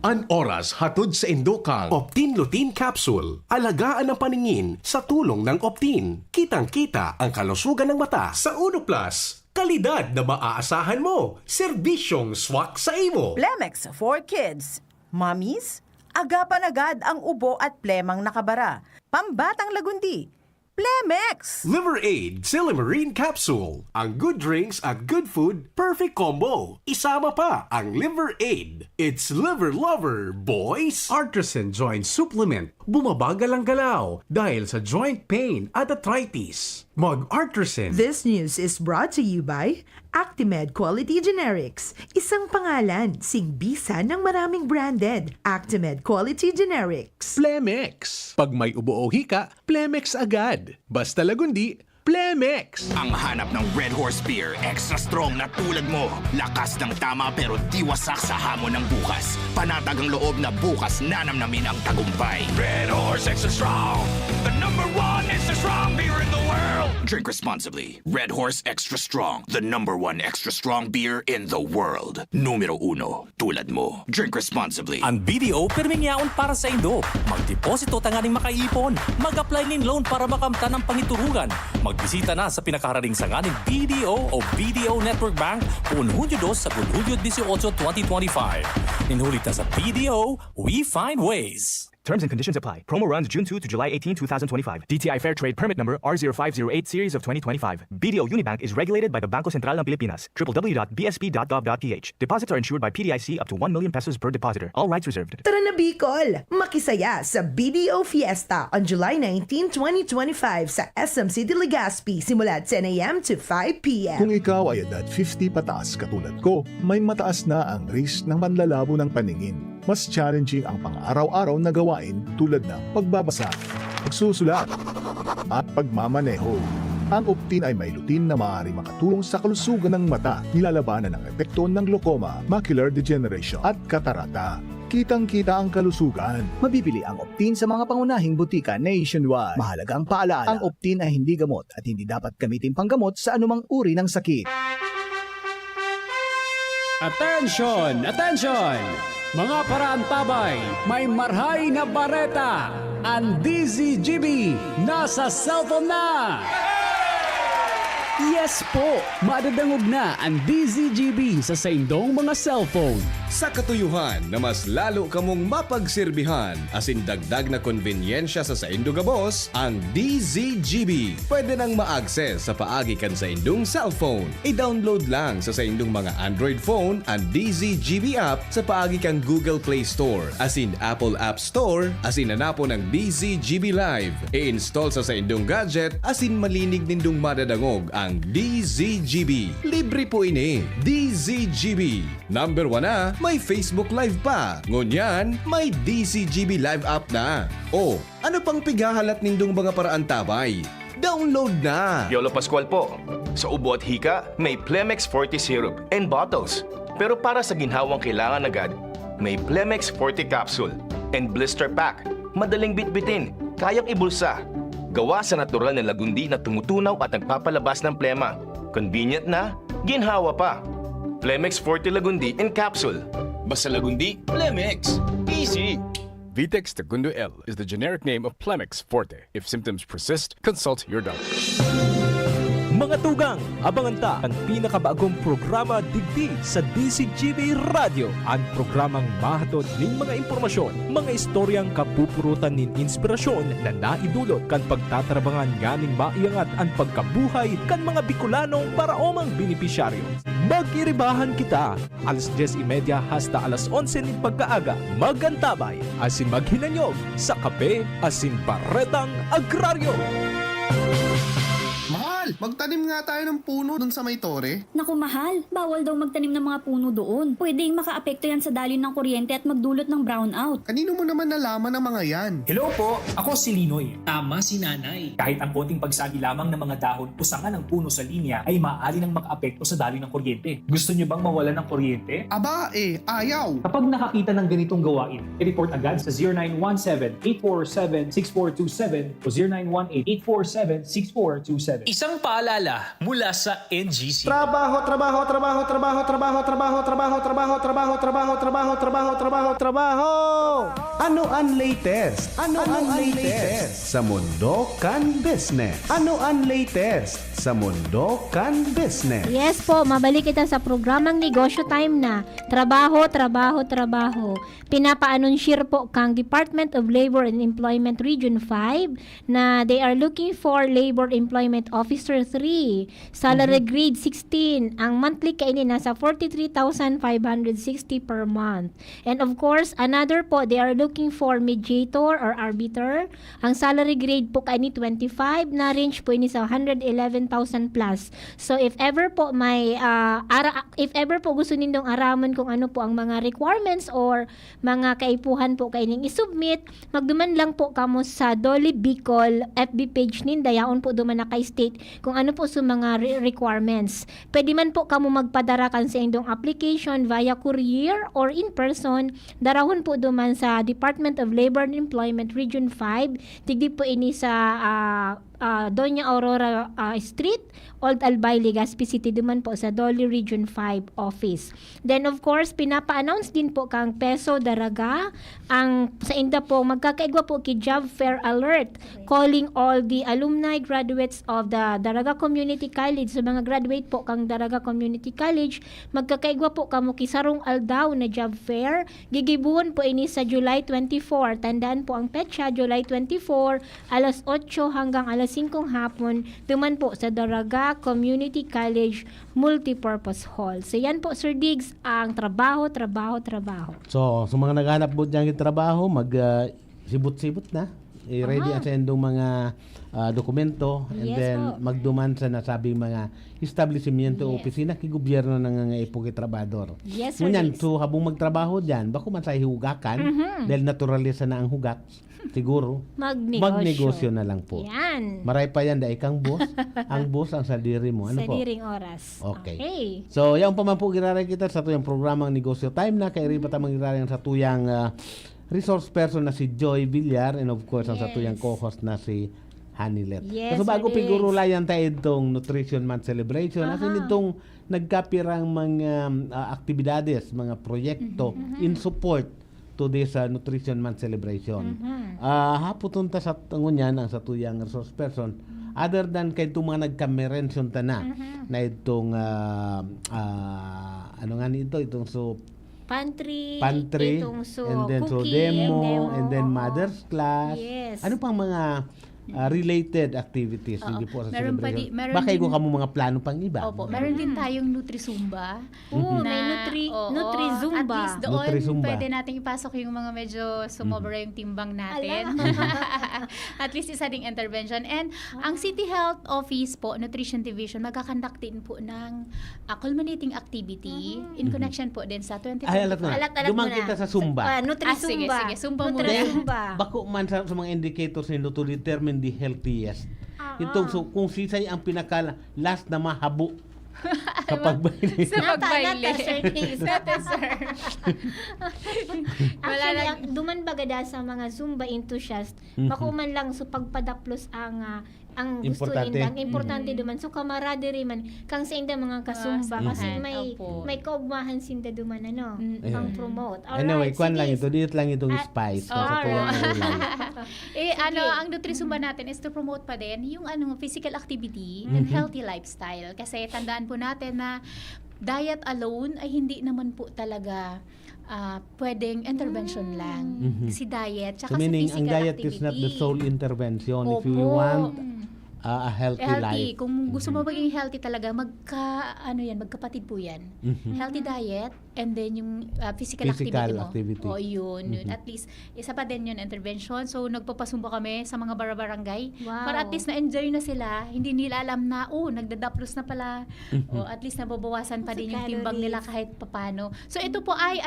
An oras hatod sa Indocang Optin Lutein Capsule. Alagaan ang paningin sa tulong ng Optin. Kitang-kita ang kalusugan ng mata sa Uno Plus. Kalidad na maaasahan mo. Serbisyong swak sa imo. Plemex for Kids. Mommies, agapan agad ang ubo at plemang nakabara. Pambatang lagundi. Plemex! Liver Aid Silimarine Capsule. Ang good drinks at good food, perfect combo. Isama pa ang Liver Aid. It's liver lover, boys! Artisan Joint Supplement. Bumabagal ang galaw dahil sa joint pain at arthritis. Mag-Artisan. This news is brought to you by Actimed Quality Generics. Isang pangalan, singbisa ng maraming branded. Actimed Quality Generics. Plemex. Pag may ubo o hika, Plemex agad. Basta lagundi, Plemex. Ang hanap ng Red Horse Beer, extra strong na tulad mo. Lakas ng tama pero di wasak sa hamon ng bukas. Panatag ang loob na bukas nanamnamin ang tagumpay. Red Horse Extra Strong, the #1 extra strong beer in the world. Drink responsibly. Red Horse Extra Strong, the #1 extra strong beer in the world. Numero 1, tulad mo. Drink responsibly. Ang BDO permingyaon para sa Indo. Magdeposito tanganing makaipon. Mag-apply ning loan para makamtan ang pangiturugan. Magbisita na sa pinakahararing sanganing BDO o BDO Network Bank kung Hunyo 2 sa Hunyo 18, 2025. Ninhulit na sa BDO, we find ways. Terms and conditions apply. Promo runs June 2 to July 18, 2025. DTI Fair Trade Permit Number R0508 Series of 2025. BDO Unibank is regulated by the Bangko Sentral ng Pilipinas. www.bsp.gov.ph. Deposits are insured by PDIC up to 1 million pesos per depositor. All rights reserved. Tara na Bicol! Makisaya sa BDO Fiesta on July 19, 2025 sa SM City Legazpi simula 10 a.m. to 5 p.m. Kung ikaw ay edad 50 pataas katulad ko, may mataas na ang risk ng panlalabo ng paningin. Mas challenging ang pang-araw-araw na gawain tulad ng pagbabasa, pagsusulat, at pagmamaneho. Ang Optin ay may lutein na maaari makatulong sa kalusugan ng mata, nilalabanan ng epekto ng glaucoma, macular degeneration at katarata. Kitang-kita ang kalusugan. Mabibili ang Optin sa mga pangunahing butika nationwide. Mahalagang paalala, ang Optin ay hindi gamot at hindi dapat gamitin panggamot sa anumang uri ng sakit. Attention! Attention! Mga paraantabay, may marhay na bareta. Ang DZGB nasa cellphone na! Yes po! Madadangog na ang DZGB sa saindong mga cellphone. Sa katuyuhan na mas lalo kamong mapagsilbihan asin dagdag na konbinyensya sa saindo gabos, ang DZGB pwede nang ma-access sa paagi kan sa indong cellphone. I-download lang sa saindong mga Android phone ang DZGB app sa paagi kan Google Play Store asin Apple App Store asin hanapo ng DZGB Live. I-install sa saindong gadget asin malinig nindong madadangog ang DZGB. Libre po ini. DZGB. Number 1 na, may Facebook Live pa. Ngunyan, may DZGB Live app na. O, ano pang pighahalat nindong mga paraan tabay? Download na! Yolo Pascual po. Sa ubo at hika, may Plemex Forte Syrup and bottles. Pero para sa ginhawang kailangan agad, may Plemex Forte Capsule and Blister Pack. Madaling bitbitin, kayang ibulsa. Gawa sa natural na lagundi na tumutunaw at nagpapalabas ng plema. Convenient na, ginhawa pa. Plemex Forte Lagundi in Capsule. Basta Lagundi, Plemex. Easy! Vitex Segundo L is the generic name of Plemex Forte. If symptoms persist, consult your doctor. Mga tugang, abangan ta ang pinakabagong programa digdi sa DZGB Radio. Ang programang mahatod ning mga impormasyon, mga istoryang kapupurutan nin inspirasyon na naidulot kan pagtatrabangan nganing maiangat ang pagkabuhay kan mga Bicolanong paraomang benepisyaryo. Mag-iribahan kita, alas 10:30 hasta alas 11 nin pagkaaga. Magantabay, asin maghinanyog sa kape asin baretang agraryo. Mahal, magtanim nga tayo ng puno dun sa may tore. Naku mahal, bawal daw magtanim ng mga puno doon. Pwedeng makaapekto yan sa dalin ng kuryente at magdulot ng brownout. Kanino mo naman nalaman ang mga yan? Hello po, ako si Linoy. Tama si Nanay. Kahit ang konting pagsagi lamang ng mga dahon o sanga ng puno sa linya ay maaari nang makaapekto sa dalin ng kuryente. Gusto niyo bang mawalan ng kuryente? Aba ayaw. Kapag nakakita ng ganitong gawain, i-report agad sa 0917-847-6427 o 0918-847-6427. Isang paalala mula sa NGC. Trabaho. Ano ang latest? Ano ang latest sa mundo kan business? Ano ang latest sa mundo kan business? Yes po, mabalik kita sa programang Negosyo Time na. Trabaho. Pinapa-anunsir po kang Department of Labor and Employment Region 5 na they are looking for Labor Employment Officer 3. Salary grade 16. Ang monthly kainin nasa 43,560 per month. And of course, another po, they are looking for mediator or arbiter. Ang salary grade po kaini 25 na range po ini sa 111,000 plus. So if ever po may gusto nindong araman kung ano po ang mga requirements or mga kaipuhan po kaining isubmit, magduman lang po kamo sa Dolly Bicol FB page ninda, yaon po duman na kay state kung ano po sa mga requirements. Pwede man po kamo magpadara kan sa indong application via courier or in person. Darahon po duman sa Department of Labor and Employment Region 5. Tigdi po ini sa Doña Aurora Street, Old Albay, Legazpi City, duman po sa Dolly Region 5 office. Then of course, pinapa-announce din po kang Peso Daraga ang sa inda po magkakaigwa po ki Job Fair Alert, calling all the alumni graduates of the Daraga Community College. So mga graduate po kang Daraga Community College, magkakaigwa po kamo ki Sarong Aldaw na Job Fair. Gigibuhon po ini sa July 24. Tandaan po ang petsa, July 24, alas 8 hanggang alas 5 hapon, duman po sa Daraga Community College Multipurpose Hall. So yan po Sir Diggs ang trabaho. So, sa mga naghanap po dyan yung trabaho, sibot-sibot na. I-ready sa endong mga dokumento and then magduman sa nasabing mga establishmento o opisina ki gobyerno ng ipo ki trabador. Yes, Sir Ngunyan, Diggs. so habang magtrabaho dyan, bako man sa hihugakan dahil naturalisa na ang hugat. Siguro, magnegosyo na lang po. Yan. Maray pa yan, dahil kang boss. Ang boss ang sadiri mo. Ano sa po? diring oras. Okay. So, yan pa man po giraray kita sa tuyang programang Negosyo Time na kaya rin pa tamang giraray sa tuyang resource person na si Joy Villar and of course ang sa tuyang co-host na si Hanilet. Yes, So bago Sir Diggs. pigurulayan tayo itong Nutrition Month Celebration, asin itong nagkapirang mga aktibidades, mga proyekto in support to this Nutrition Month celebration. Haputon ta sa ngunyan ang sa tuyang resource person Other than kay itong mga nagka-mention na na itong ano nga nito, itong Pantry, and itong then cooking, demo, and then mother's class. Yes. Ano pang mga related activities hindi po sa Meron pa celebration? meron Baka din- ikaw ka mo mga plano pang iba. Opo, meron din tayong Nutri-Zumba. May Nutri-Zumba. At least doon, Nutri-Zumba. pwede nating ipasok yung mga medyo sumobra yung timbang natin. At least isa ding intervention. And ang City Health Office po, Nutrition Division, magkakandak din po ng culminating activity in connection po din sa 2025. Ay, alat na. Dumang kita sa Zumba. Nutri-Zumba. Sige, Zumba muna. Bako man sa mga indicators nilo to determine the healthiest. Itong kung sisay ang pinaka last na mahabo kapag baile. Sa pagbaile. Nata, sir. Wala Actually, lang. duman bagada sa mga Zumba enthusiast, makuman lang so pagpadaplos ang gusto Importante. nila, ang importante duman so camaraderie man kang sa inda mga kasumba kasi Opo. may kaugmahan sinda duman pang promote. Anyway, kwan lang sige. ito. Dito lang itong spice. Ang Nutri-Zumba natin is to promote pa din yung physical activity and healthy lifestyle. Kasi tandaan po natin na diet alone ay hindi naman po talaga pwedeng intervention lang. Si diet, tsaka So meaning, sa ang physical diet activity. is not the sole intervention. If you Opo. want a healthy life. Kung gusto mo maging healthy talaga, magkapatid po yan. Healthy diet, and then yung physical activity mo. O yun. At least, isa pa din yun, intervention. So, nagpapasumba kami sa mga barangay. Wow. Para at least na-enjoy na sila. Hindi nila alam na, nagdadaplos na pala. O at least nababawasan pa din yung timbang nila kahit papano. So, ito po ay,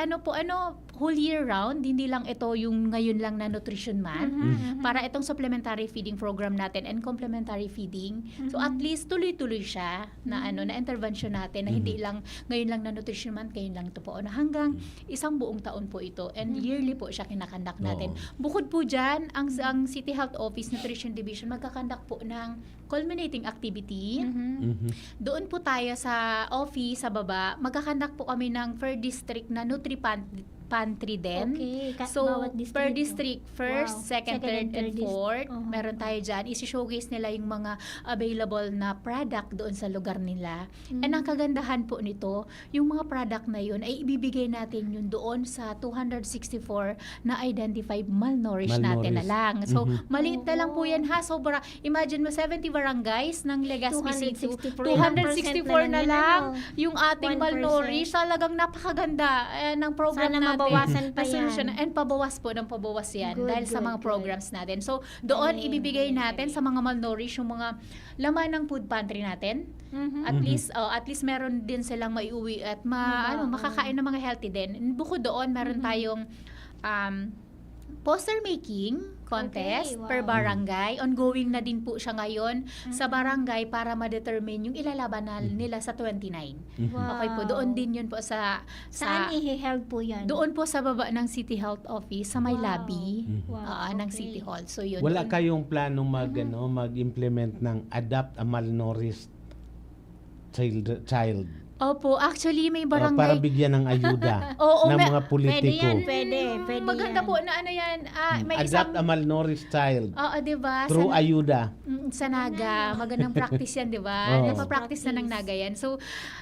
whole year round. Hindi lang ito yung ngayon lang na Nutrition Month. Para itong supplementary feeding program natin and complementary feeding. So, at least tuloy-tuloy siya na na intervention natin na hindi lang ngayon lang na Nutrition Month, ngayon lang ito po na hanggang isang buong taon po ito and yearly po siya kinakandak natin. Bukod po dyan, ang City Health Office Nutrition Division magkakandak po ng culminating activity. Doon po tayo sa office, sa baba, magkakandak po kami ng per district na Nutri-Pantry din. Okay. So, Bawat per district, first, Wow. second, third, and fourth, Uh-huh. meron tayo dyan. Isi-showcase nila yung mga available na product doon sa lugar nila. And ang kagandahan po nito, yung mga product na yun ay ibibigay natin yun doon sa 264 na identified malnourished natin na lang. So, maliit na lang po yan ha. Sobra, imagine mo 70 barangays ng Legazpi City. 264 na lang yung ating 1%. malnourished. Talagang napakaganda ng program Sana natin. mabawasan pa Na solution. yan. And pabawas po ng pabawas yan dahil sa mga programs natin. So, doon ibibigay natin sa mga malnourished yung mga laman ng food pantry natin. At least meron din silang maiuwi at makakain ng mga healthy din. And bukod doon, meron tayong poster making contest per barangay. Ongoing na din po siya ngayon sa barangay para ma-determine yung ilalaban nila sa 29. Okay po, doon din yun po Saan i-held po yan? doon po sa baba ng City Health Office sa may lobby ng City Hall. So yun. Wala doon. kayong planong mag-implement ng adopt a malnourished child. Opo, actually may Para barangay. bigyan ng ayuda Oo, ng may- mga politiko. Pwede Maganda yan. po na yan. May Adopt isang a malnourished child Oo, 'di ba? through ayuda. Sa Naga, magandang practice yan, 'di ba? Oo. Napapractice na ng Naga yan. So,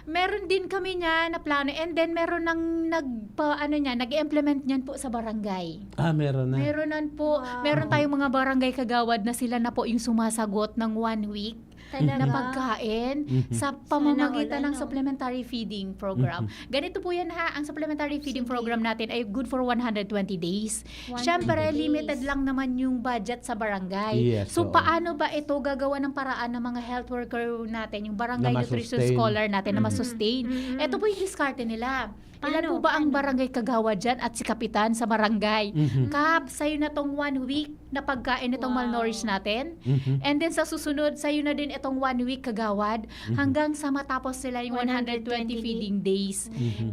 meron din kami niya na plano and then meron nang nag-implement niyan po sa barangay. Meron na. Meron po, meron tayong mga barangay kagawad na sila na po yung sumasagot ng 1 week Talaga? na pagkain sa pamamagitan ng supplementary feeding program. Ganito po yan ha, ang supplementary feeding program natin ay good for 120 days. 120 Siyempre, days. limited lang naman yung budget sa barangay. Yes, So, oo. paano ba ito gagawa ng paraan ng mga health worker natin, yung barangay Na nutrition ma-sustain. scholar natin na ma-sustain? Ito po yung diskarte nila. Ilan po ba ang barangay kagawad dyan at si kapitan sa barangay? Kap, sa'yo na tong 1 week na pagkain itong malnourished natin. And then sa susunod, sa'yo na din itong 1 week kagawad hanggang sa matapos sila yung 120 feeding days.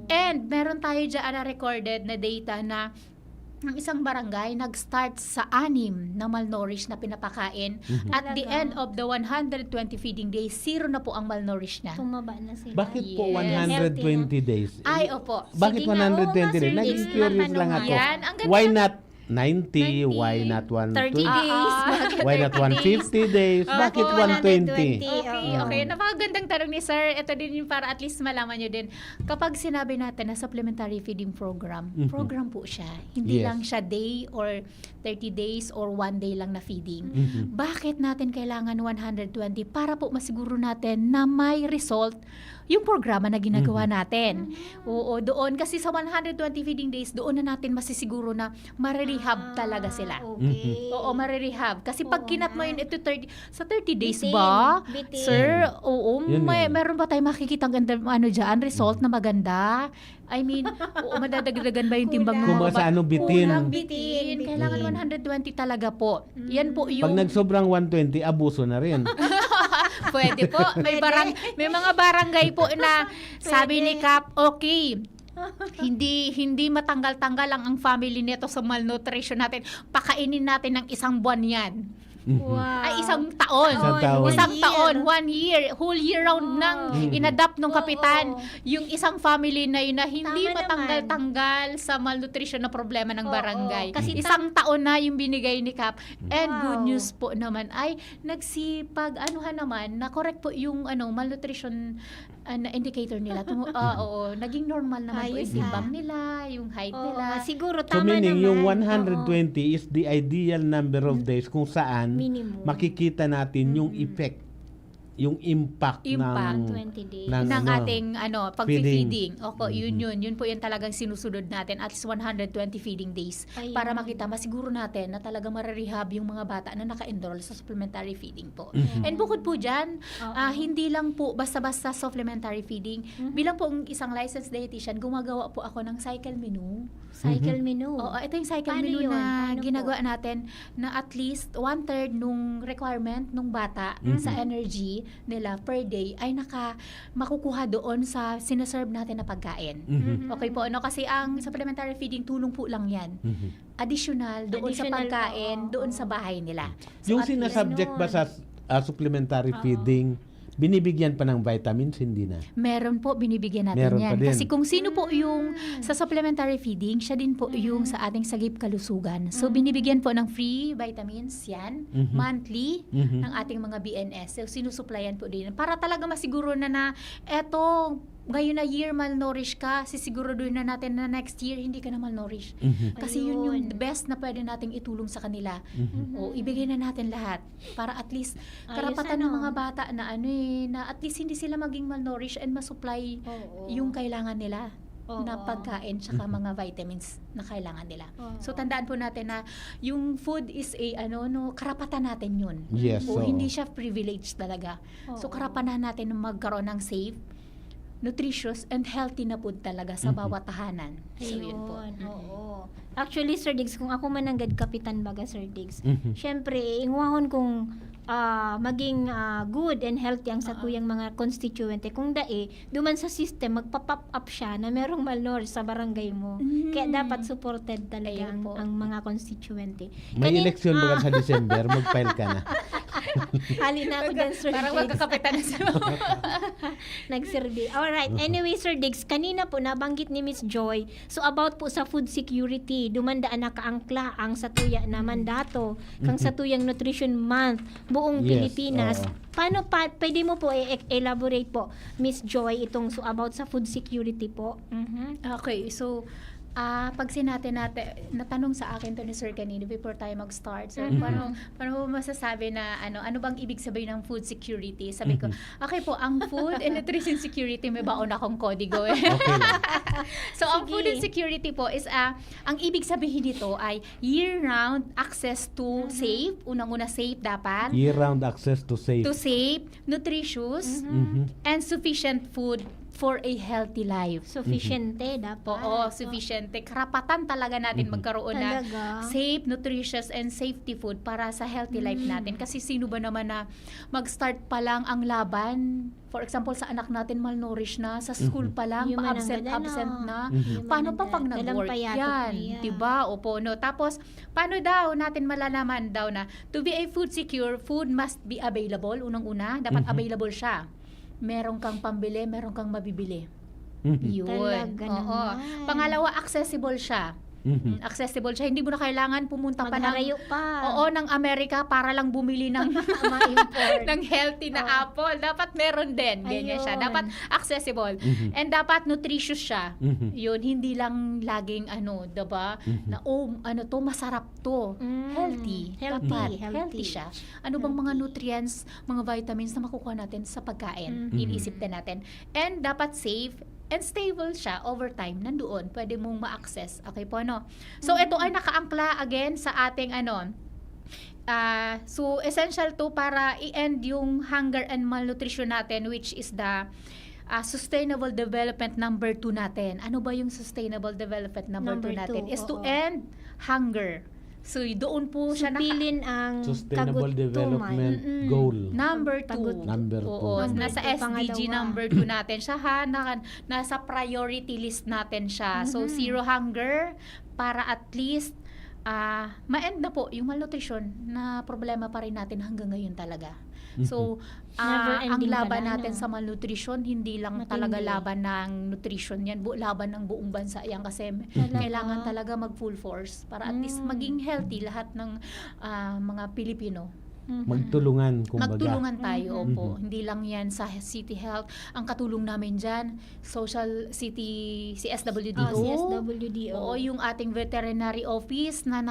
And meron tayo dyan na recorded na data na ang isang barangay nag-start sa 6 na malnourished na pinapakain. At the end of the 120 feeding days, 0 na po ang malnourished na. Tumaba na sila. Bakit po Yes. 120 days? Ay, opo. Bakit Sige nga, 120 oo nga, days? sir, Naging Liz, curious lang matanong ako. yan. Ang ganda Why ng- not 90, why not 30 120? days. Why not 150 days? Bakit 120? Okay. Napakagandang tanong ni Sir. Ito din yung para at least malaman nyo din. Kapag sinabi natin na supplementary feeding program, program po siya. Hindi Yes. lang siya day or 30 days or 1 day lang na feeding. Bakit natin kailangan 120? Para po masiguro natin na may result yung programa na ginagawa natin. Oo, doon. Kasi sa 120 feeding days, doon na natin masisiguro na marirehab talaga sila. Okay. Oo, marirehab. Kasi pag kinat mo yun, ito 30, sa 30 days Bitin. ba? Bitin. Sir, oo, Yun meron ba tayong makikita ganda, result na maganda? I mean, oo, madadagdagan ba yung timbang mo? Kung sa ano, bitin. Kulang, bitin. Kailangan 120 talaga po. Yan po yung... Pag nagsobrang 120, abuso na rin. Pwede po. May mga barangay po na sabi ni Kap, okay, hindi matanggal-tanggal ang family nito sa malnutrition natin. Pakainin natin ng 1 buwan yan. Wow. Ay, 1 taon. Isang taon. 1 taon, 1 year, whole year round nang inadapt ng kapitan yung isang family na yun na hindi Tama matanggal-tanggal sa malnutrition na problema ng barangay. Kasi 1 taon na yung binigay ni Kap. And good news po naman ay nagsipag naman na correct po yung malnutrition na indicator nila. Oo, naging normal naman po Ayos, yung timbang nila, yung height nila. Siguro So tama meaning naman. yung 120 is the ideal number of days kung saan Minimum. makikita natin yung effect, yung impact, ng 20 days. ng ano, ating pag-feeding. Opo, yun po yung talagang sinusunod natin at least 120 feeding days para makita masiguro natin na talagang mararehab yung mga bata na naka-enroll sa supplementary feeding po. And bukod po dyan, hindi lang po basta-basta supplementary feeding. Bilang po isang licensed dietitian, gumagawa po ako ng cycle menu. Cycle menu. Oo, ito yung cycle Paano menu yun? na Paano ginagawa natin na at least 1/3 nung requirement nung bata sa energy nila per day ay makukuha doon sa sinaserve natin na pagkain. Okay po, kasi ang supplementary feeding tulong po lang yan. Additional doon sa pagkain, doon sa bahay nila. So, yung at least sinasubject ba sa supplementary feeding, binibigyan pa ng vitamins, hindi na? meron po, binibigyan natin Meron yan. pa din. Kasi kung sino po yung sa supplementary feeding, siya din po yung sa ating sagip kalusugan. So, binibigyan po ng free vitamins yan, monthly, ng ating mga BNS. So, sinusuplayan po din. Para talaga masiguro na eto, ngayon na year malnourished ka, sisiguraduhin na natin na next year hindi ka na malnourished. Kasi yun yung the best na pwede nating itulong sa kanila. O ibigay na natin lahat para at least karapatan ng mga bata na na at least hindi sila maging malnourished and masupply yung kailangan nila na pagkain tsaka mga vitamins na kailangan nila. So tandaan po natin na yung food is karapatan natin yun. Yes, O oo. hindi siya privilege talaga. So karapatan natin na magkaroon ng safe, nutritious and healthy na food talaga sa bawat tahanan. So yun po. Oo. Actually, Sir Diggs, kung ako mananggad kapitan baga, Sir Diggs, syempre, ingwahon kung maging good and healthy ang satuyang mga constituente. Kung duman sa system, magpa-pop up siya na merong malnourished sa barangay mo. Kaya dapat supported talaga ang mga constituente. May eleksyon ba sa December? Mag-file ka na. Hali na ako dyan, Sir Parang Diggs. magkakapitan na sila. Nag-survey. Alright. Anyway, Sir Diggs, kanina po nabanggit ni Miss Joy. So, about po sa food security, dumandaan na kaangkla ang satuya na mandato kang satuyang Nutrition Month buong Yes, Pilipinas. oo. Paano pwede mo po elaborate po, Miss Joy, itong about sa food security po? Okay, so pag natin natanong sa akin to ni Sir kanina before tayo mag-start, so paano mo masasabi na ano bang ibig sabihin ng food security? Sabi ko, okay po, ang food and nutrition security, may baon akong kodigo eh. So ang food and security po is ang ibig sabihin nito ay year-round access to safe, unang-una safe dapat, Year-round access to safe. nutritious and sufficient food for a healthy life. Sufficiente dapat. Oo, sufficiente. Karapatan talaga natin magkaroon na Talaga? safe, nutritious, and safety food para sa healthy life natin. Kasi sino ba naman na mag-start pa lang ang laban? For example, sa anak natin malnourished na, sa school pa lang, Human absent ang ganda, na. Human Paano ang pa pag ganda. nag-work Dalampayatot yan? niya. Diba? Opo, no? Tapos, paano daw natin malalaman daw na to be a food secure, food must be available. Unang-una, dapat available siya. Meron kang pambili, meron kang mabibili. Yun. Talaga Oo. naman. Pangalawa, accessible siya. Accessible siya. Hindi mo na kailangan pumunta pa Magharayo pa. Oo, ng Amerika para lang bumili ng Ma-import. ng healthy na apple. Dapat meron din. Ganyan siya. Ayun. Dapat accessible. And dapat nutritious siya. Yun, hindi lang laging diba? Na to masarap to. Healthy. Dapat healthy siya. Ano bang mga nutrients, mga vitamins na makukuha natin sa pagkain? Iniisip din natin. And dapat safe and stable siya over time. Nandoon, pwede mong ma-access. Okay po, no? So, ito ay nakaangkla again sa ating so, essential to para i-end yung hunger and malnutrition natin, which is the Sustainable Development number 2 natin. Ano ba yung Sustainable Development number 2 natin? Is to end hunger. So, doon po siya Supilin ang Sustainable kagutuman. Development Goal. Number 2. Number 2. Oo, nasa Number 2, SDG pangalawa. number 2 natin siya nasa priority list natin siya. So, zero hunger para at least ma-end na po yung malnutrition na problema pa rin natin hanggang ngayon talaga. So, ang Never-ending laban pala, natin no? sa malnutrition, hindi lang Matindi. talaga laban ng nutrition yan, laban ng buong bansa yan kasi kailangan talaga mag full force para at least maging healthy lahat ng mga Pilipino. Magtulungan, kumbaga. Magtulungan tayo, opo. Hindi lang yan sa City Health. Ang katulong namin dyan, Social City, CSWDO. CSWDO. Oo, yung ating veterinary office na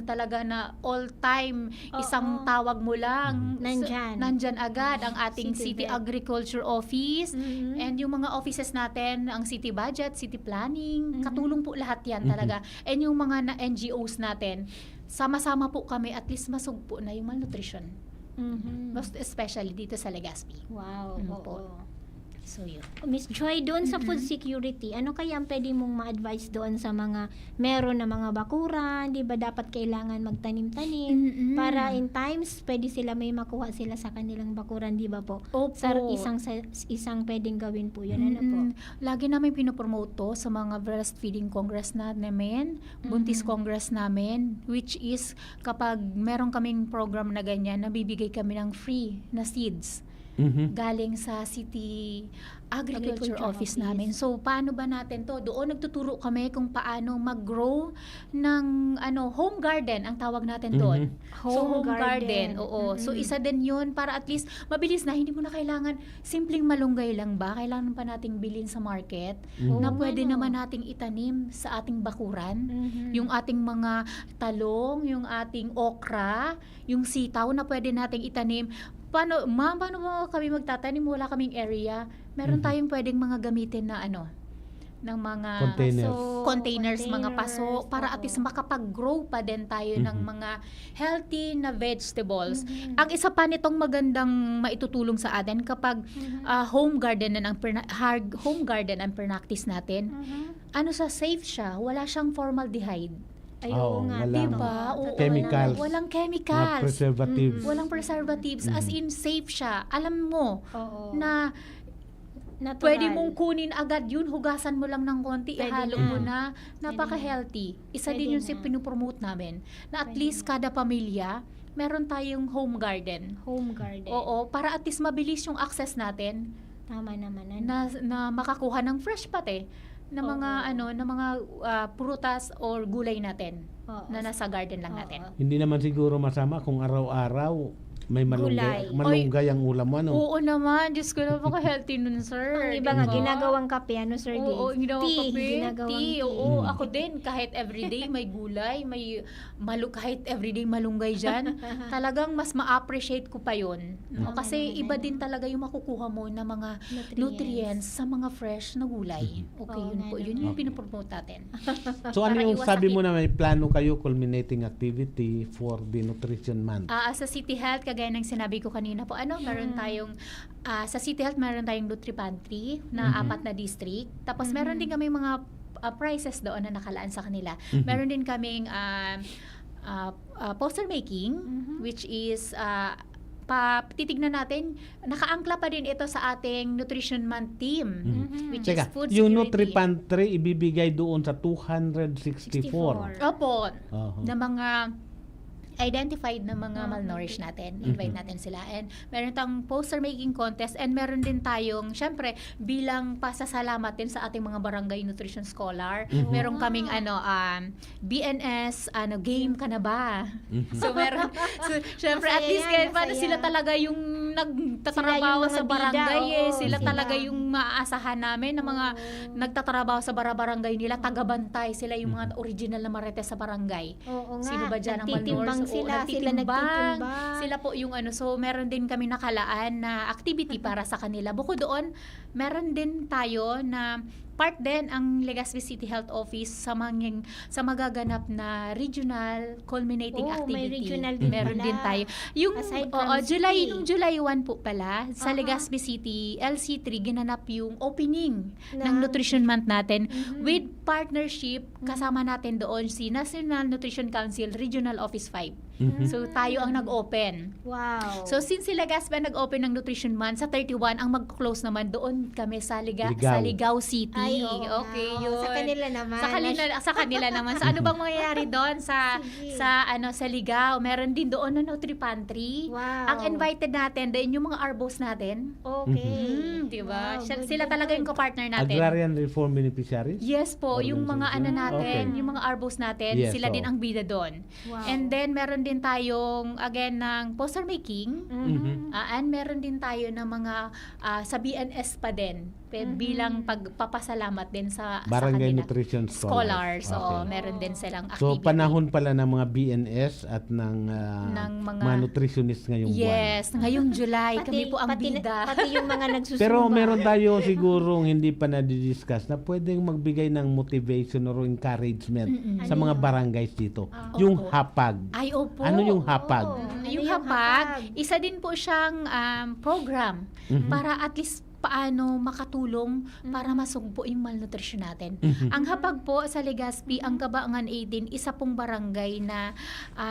talaga na all-time, isang tawag mo lang. Nandyan agad ang ating City Agriculture Office. And yung mga offices natin, ang City Budget, City Planning, katulong po lahat yan talaga. And yung mga NGOs natin, sama-sama po kami, at least masugpo na yung malnutrition. Most especially dito sa Legazpi. Wow. Po. So, yun. Miss Joy, doon sa food security, ano kaya ang pwede mong ma-advise doon sa mga meron na mga bakuran, di ba dapat kailangan magtanim-tanim para in times pwede sila may makuha sila sa kanilang bakuran, di ba po? Opo. Isang pwedeng gawin po yun. Ano po? Lagi namin pinopromote to sa mga breastfeeding congress namin, buntis congress namin, which is kapag meron kaming program na ganyan, nabibigay kami ng free na seeds. Galing sa City Agriculture Office namin. So, paano ba natin to? Doon nagtuturo kami kung paano mag-grow ng home garden, ang tawag natin doon. Home garden. Oo. So, isa din yun para at least mabilis na. Hindi mo na kailangan simpleng malunggay lang ba? Kailangan pa nating bilhin sa market na pwede naman nating itanim sa ating bakuran. Yung ating mga talong, yung ating okra, yung sitaw na pwede nating itanim. Paano mo kami magtatanim? Wala kaming area. Meron tayong pwedeng mga gamitin na ng mga containers, mga paso, para at least makapag-grow pa din tayo ng mga healthy na vegetables. Ang isa pa nitong magandang maitutulong sa atin kapag home garden ang practice natin, safe siya, wala siyang formaldehyde. Ayun nga, diba? Chemicals. Walang chemicals. Preservatives. Walang preservatives. As in, safe siya. Alam mo na natural. Pwede mong kunin agad yun, hugasan mo lang ng konti, ihalo mo na. Napaka-healthy. Isa din yun si pinupromote namin. Na at least kada pamilya, meron tayong home garden. Home garden. Oo, para at least mabilis yung access natin. Tama naman. Na makakuha ng fresh pati. Na mga prutas or gulay natin na nasa garden lang natin. Hindi naman siguro masama kung araw-araw may malunggay ang ulam mo, ano? Oo naman. Diyos ko, napaka-healthy nun, sir. Ang iba nga, ginagawang kape, Sir Dave? Oo, ginagawang kape. Ginagawang tea. Oo, ako din. Kahit everyday may gulay, kahit everyday malunggay dyan, talagang mas ma-appreciate ko pa yun. Kasi iba din talaga yung makukuha mo na mga nutrients sa mga fresh na gulay. Okay, yun po. Yun yung pinopromote natin. So, ano yung sabi mo na may plano kayo, culminating activity for the Nutrition Month? Sa City Health, kagaya ng sinabi ko kanina po, meron tayong, sa City Health, meron tayong Nutri Pantry na 4 na district. Tapos, meron din kami mga prizes doon na nakalaan sa kanila. Meron din kaming poster making, which is, titignan natin, nakaangkla pa din ito sa ating Nutrition Month team, which is food security. Yung Nutri Pantry, ibibigay doon sa 264. Opo. Na mga identified na mga malnourished natin. Invite natin sila. And meron tayong poster making contest and meron din tayong, syempre, bilang pasasalamat din sa ating mga barangay nutrition scholar, meron kaming BNS, game ka na ba? So meron, syempre at least kahit paano sila talaga yung nagtatrabaho sa barangay Sila talaga yung maaasahan namin na mga nagtatrabaho sa barangay nila, tagabantay. Sila yung mga original na marites sa barangay. Oo nga. Sino ba dyan ang Nagtitimbang sila. Sila nagtitimbang. Sila po yung so meron din kami nakalaan na activity para sa kanila. Bukod doon, meron din tayo na part din ang Legazpi City Health Office sa magaganap na regional culminating activity. May regional din meron pala. din tayo. Yung Aside from July 1 po pala sa Legazpi City LC3 ginanap yung opening ng Nutrition Month natin with partnership kasama natin doon si National Nutrition Council Regional Office 5. So tayo ang nag-open. Wow. So since si Legazpi nag-open ng Nutrition Month sa 31, ang mag-close naman doon kami sa Ligao City. Ay, oo. Okay, yun. Sa kanila naman. Sa kanila naman. So ano bang mangyayari doon sa Ligao? Meron din doon na Nutri Pantry. Wow. Ang invited natin din yung mga arbos natin. Okay. Di ba? Wow, Sila talaga yung ka-partner natin. Agrarian Reform Beneficiaries? Yes po, yung mga natin, yung mga arbos natin, Yes, sila din ang bida doon. Wow. And then meron din tayong again ng poster making. And meron din tayo ng mga sa BNS pa din. Bilang pagpapasalamat din sa Barangay kanila. Nutrition Scholars. So meron din silang So activity. panahon pala ng mga BNS at ng mga nutritionist ngayong buwan. Yes, ngayong July kami po ang pati bida. Pati yung mga nagsusumba. Pero meron tayo sigurong hindi pa na-discuss na pwedeng magbigay ng motivation or encouragement sa mga barangays dito. Yung hapag. Ay, opo. Ano yung hapag? Yung hapag, isa din po siyang program para at least paano makatulong para masugpo yung malnutrition natin. Ang hapag po sa Legazpi, ang Kabaangan 18, isa pong barangay na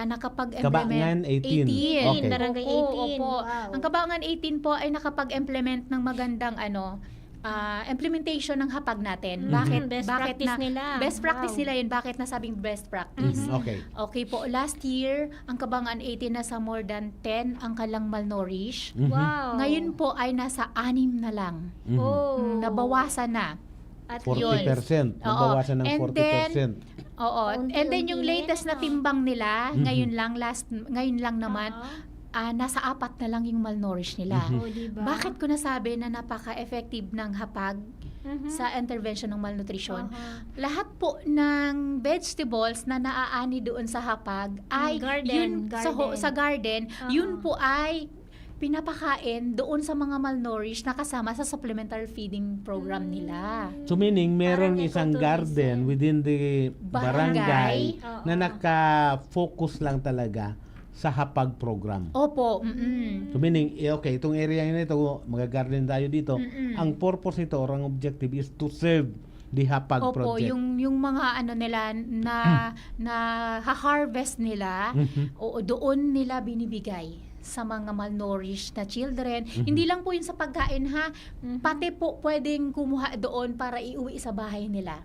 nakapag-implement. Kabaangan 18. Okay. Barangay 18. Opo. Wow. Ang Kabaangan 18 po ay nakapag-implement ng magandang implementation ng hapag natin. Bakit? Best bakit practice nila. Best practice Wow. nila yun. Bakit nasabing best practice? Okay. Okay po, last year, ang Kabaangan 18 nasa more than 10 ang kalang malnourished. Wow. Ngayon po ay nasa 6 na lang. Oh. Nabawasan na. At 40%. Nabawasan ng And 40%. Oo. And then yung latest na timbang nila, ngayon lang naman, nasa 4 na lang yung malnourished nila. diba? Bakit ko nasabi na napaka-effective ng hapag sa intervention ng malnutrition? Lahat po ng vegetables na naaani doon sa hapag ay sa garden, yun po ay pinapakain doon sa mga malnourished na kasama sa supplementary feeding program nila. So meaning, meron isang garden within the barangay na naka-focus lang talaga sa hapag program. Opo. So meaning, okay, itong area na ito, mag-garden tayo dito. Ang purpose nito or ang objective is to serve the hapag project. Yung mga nila na ha-harvest nila, doon nila binibigay sa mga malnourished na children. Hindi lang po yun sa pagkain pati po pwedeng kumuha doon para iuwi sa bahay nila.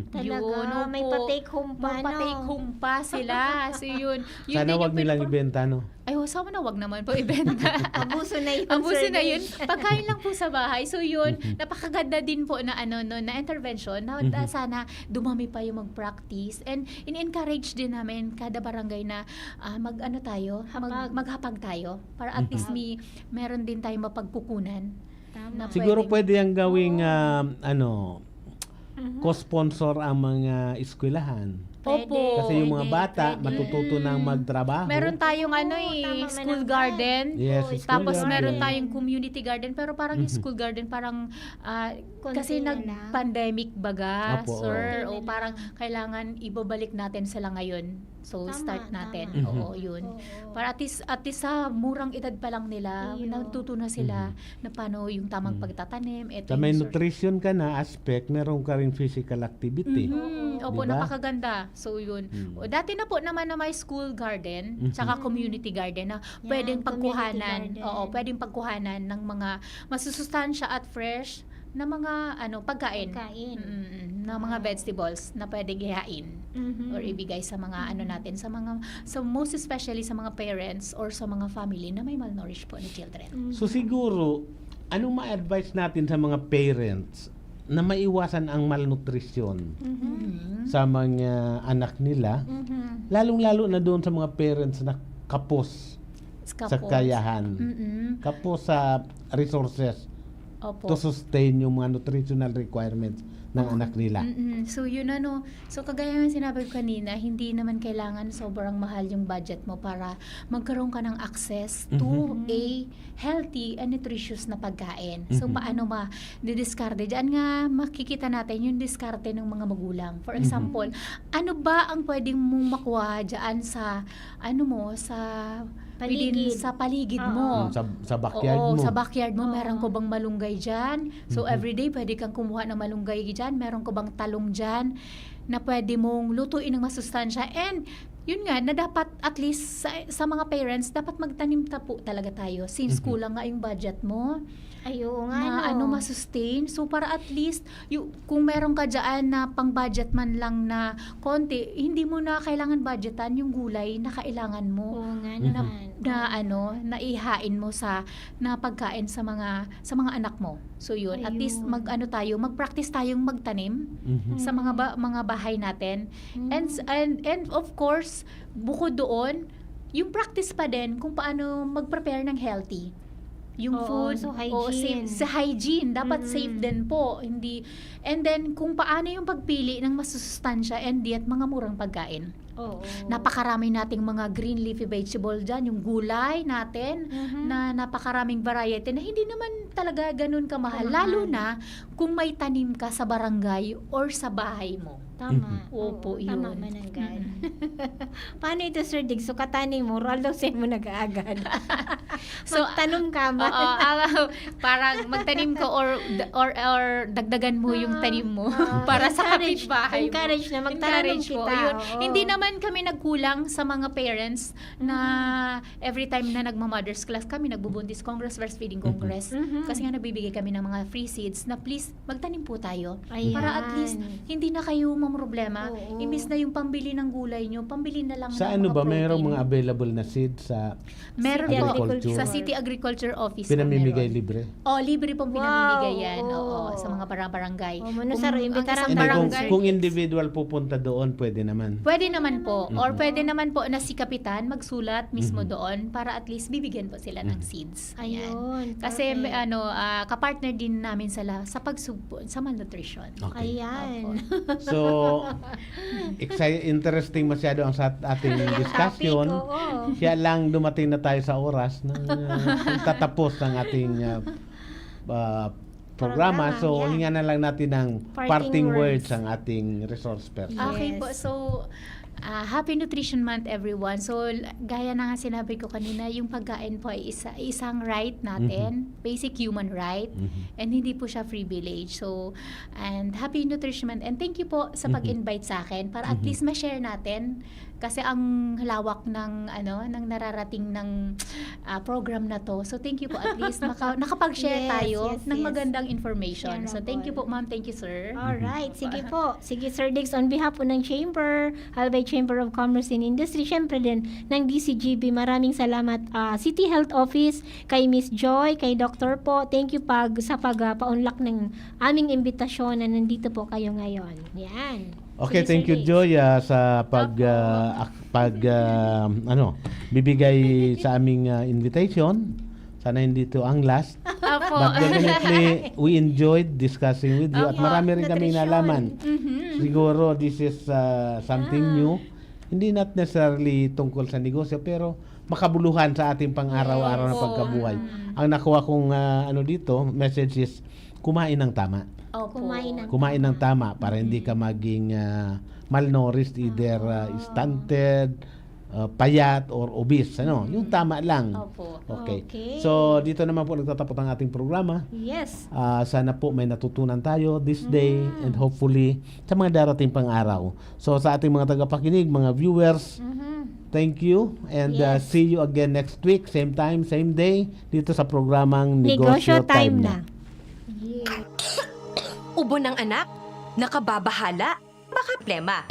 Talaga, may pa-take home pa, May pa-take home pa sila. So yun Sana din wag yung nilang ibenta, no? Ay, sama na wag naman po ibenta. Abuso na yun. Abuso na yun. Pagkain lang po sa bahay. So yun, napakaganda din po na na intervention na sana dumami pa yung mag-practice and in-encourage din namin kada barangay na maghapag tayo para at least meron din tayong mapagkukunan. Na Siguro pwede yung gawing co-sponsor ang mga eskwelahan. Opo. Kasi yung mga bata matututo ng magtrabaho. Meron tayong school garden. Yes, school Tapos garden. meron tayong community garden. Pero parang yung school garden parang kasi nag-pandemic baga, Opo, sir. O parang kailangan ibabalik natin sila ngayon. So start natin. Oo, yun. Para at least sa murang edad pa lang nila, natututo na sila na paano yung tamang pagtatanim. Sa may nutrition ka na aspect, meron ka rin physical activity. Opo, Diba? napakaganda. So yun. Dati na po naman na may school garden, tsaka community garden na pwedeng pagkuhanan. Oo, pwedeng pagkuhanan ng mga masusustansya at fresh na mga pagkain. Na mga vegetables na pwedeng ihain or ibigay sa mga natin, sa most especially sa mga parents or sa mga family na may malnourished po na children. So siguro, anong ma-advise natin sa mga parents na maiwasan ang malnutrition sa mga anak nila, lalong-lalo na doon sa mga parents na kapos sa kakayahan, kapos sa resources to sustain yung mga nutritional requirements ng anak nila. So yun so kagaya ng sinabi ko kanina, hindi naman kailangan sobrang mahal yung budget mo para magkaroon ka ng access to a healthy and nutritious na pagkain. So paano ma-didiskarte? Diyan nga makikita natin yung diskarte ng mga magulang. For example, ano ba ang pwedeng mong makuha diyan sa sa paligid mo. Sa backyard mo. Sa backyard mo, meron ko bang malunggay dyan? So, everyday, pwede kang kumuha ng malunggay dyan. Meron ko bang talong dyan na pwede mong lutuin ng masustansya? And, yun nga, na dapat at least sa mga parents, dapat magtanim po talaga tayo. Since kulang nga yung budget mo. Ayun nga, masustain. So, para at least, kung meron ka dyan na pang-budget man lang na konti, hindi mo na kailangan budgetan yung gulay na kailangan mo. Oo nga na ihain mo na pagkain sa mga anak mo. So, yun. At least, mag-practice tayong magtanim sa mga bahay natin. And of course, bukod doon, yung practice pa din kung paano mag-prepare ng healthy. Yung food, so hygiene. Sa hygiene, dapat safe din po. Hindi, and then, kung paano yung pagpili ng masusustansya and diet, mga murang pagkain. Napakarami nating mga green leafy vegetable dyan, yung gulay natin, na napakaraming variety na hindi naman talaga ganun kamahal. Lalo na kung may tanim ka sa barangay or sa bahay mo. Tama. Opo, yun. Tama, Mananggad. Paano ito, Sir Dig? So, katanim mo, although sa'yo mo nag-aagad. So, magtanong ka ba? Parang magtanim ka or dagdagan mo yung tanim mo para sa kapitbahay mo. Encourage na, magtanong kita. Yun. Hindi naman kami nagkulang sa mga parents na every time na nagma-Mother's Class kami, nagbubuntis Congress, Breastfeeding Congress. Kasi nga nagbibigay kami ng mga free seeds na please, magtanim po tayo. Para at least, hindi na kayo problema. Imbis na yung pambili ng gulay nyo, pambili na lang sa ng mga protein. mayroong mga available na seeds sa meron agriculture? Sa City Agriculture Office. Pinamimigay libre? Libre pong pinamimigay yan. Sa mga barangay. Kung individual pupunta doon, pwede naman. Pwede naman po. Or pwede naman po na si Kapitan magsulat mismo doon para at least bibigyan po sila ng seeds. Ayun. Kasi kapartner din namin sila sa pagsugpo sa malnutrition. Okay. Ayan. So, interesting masyado ang sa ating discussion. Kaya lang dumating na tayo sa oras na tatapos ng ating programa. So, hinga na lang natin ng parting words ang ating resource person. Okay po. So, Happy Nutrition Month, everyone. So, gaya na nga sinabi ko kanina, yung pagkain po ay isang right natin, basic human right, and hindi po siya privilege. So, and Happy Nutrition Month, and thank you po sa pag-invite sa akin para at least ma-share natin kasi ang lawak ng ng nararating ng program na to. So, thank you po at least nakapag-share tayo ng magandang information. So, thank you po, ma'am. Thank you, sir. Alright, sige po. Sige, Sir Diggs, on behalf po ng Chamber, Albay Chamber of Commerce and Industry, syempre din ng DCGB, maraming salamat City Health Office, kay Miss Joy, kay Dr. po. Thank you sa paunlak ng aming imbitasyon na nandito po kayo ngayon. Yan. Okay, thank you, Joy, sa bibigay sa aming invitation. Sana hindi ito ang last. But definitely, we enjoyed discussing with you. At marami rin kami nalaman. Siguro, this is something new. Hindi not necessarily tungkol sa negosyo, pero makabuluhan sa ating pang-araw-araw na pagkabuhay. Ang nakuha kong dito, message is, kumain ng tama. Kumain ng tama para hindi ka maging malnourished, either stunted, payat or obese, yung tama lang. Okay. So dito naman po nagtatapos ang ating programa. Yes. Sana po may natutunan tayo this day and hopefully sa mga darating pang araw. So sa ating mga tagapakinig, mga viewers, thank you and see you again next week, same time, same day dito sa programang Negosyo Time na. Yeah. ubo ng anak, nakababahala, baka plema.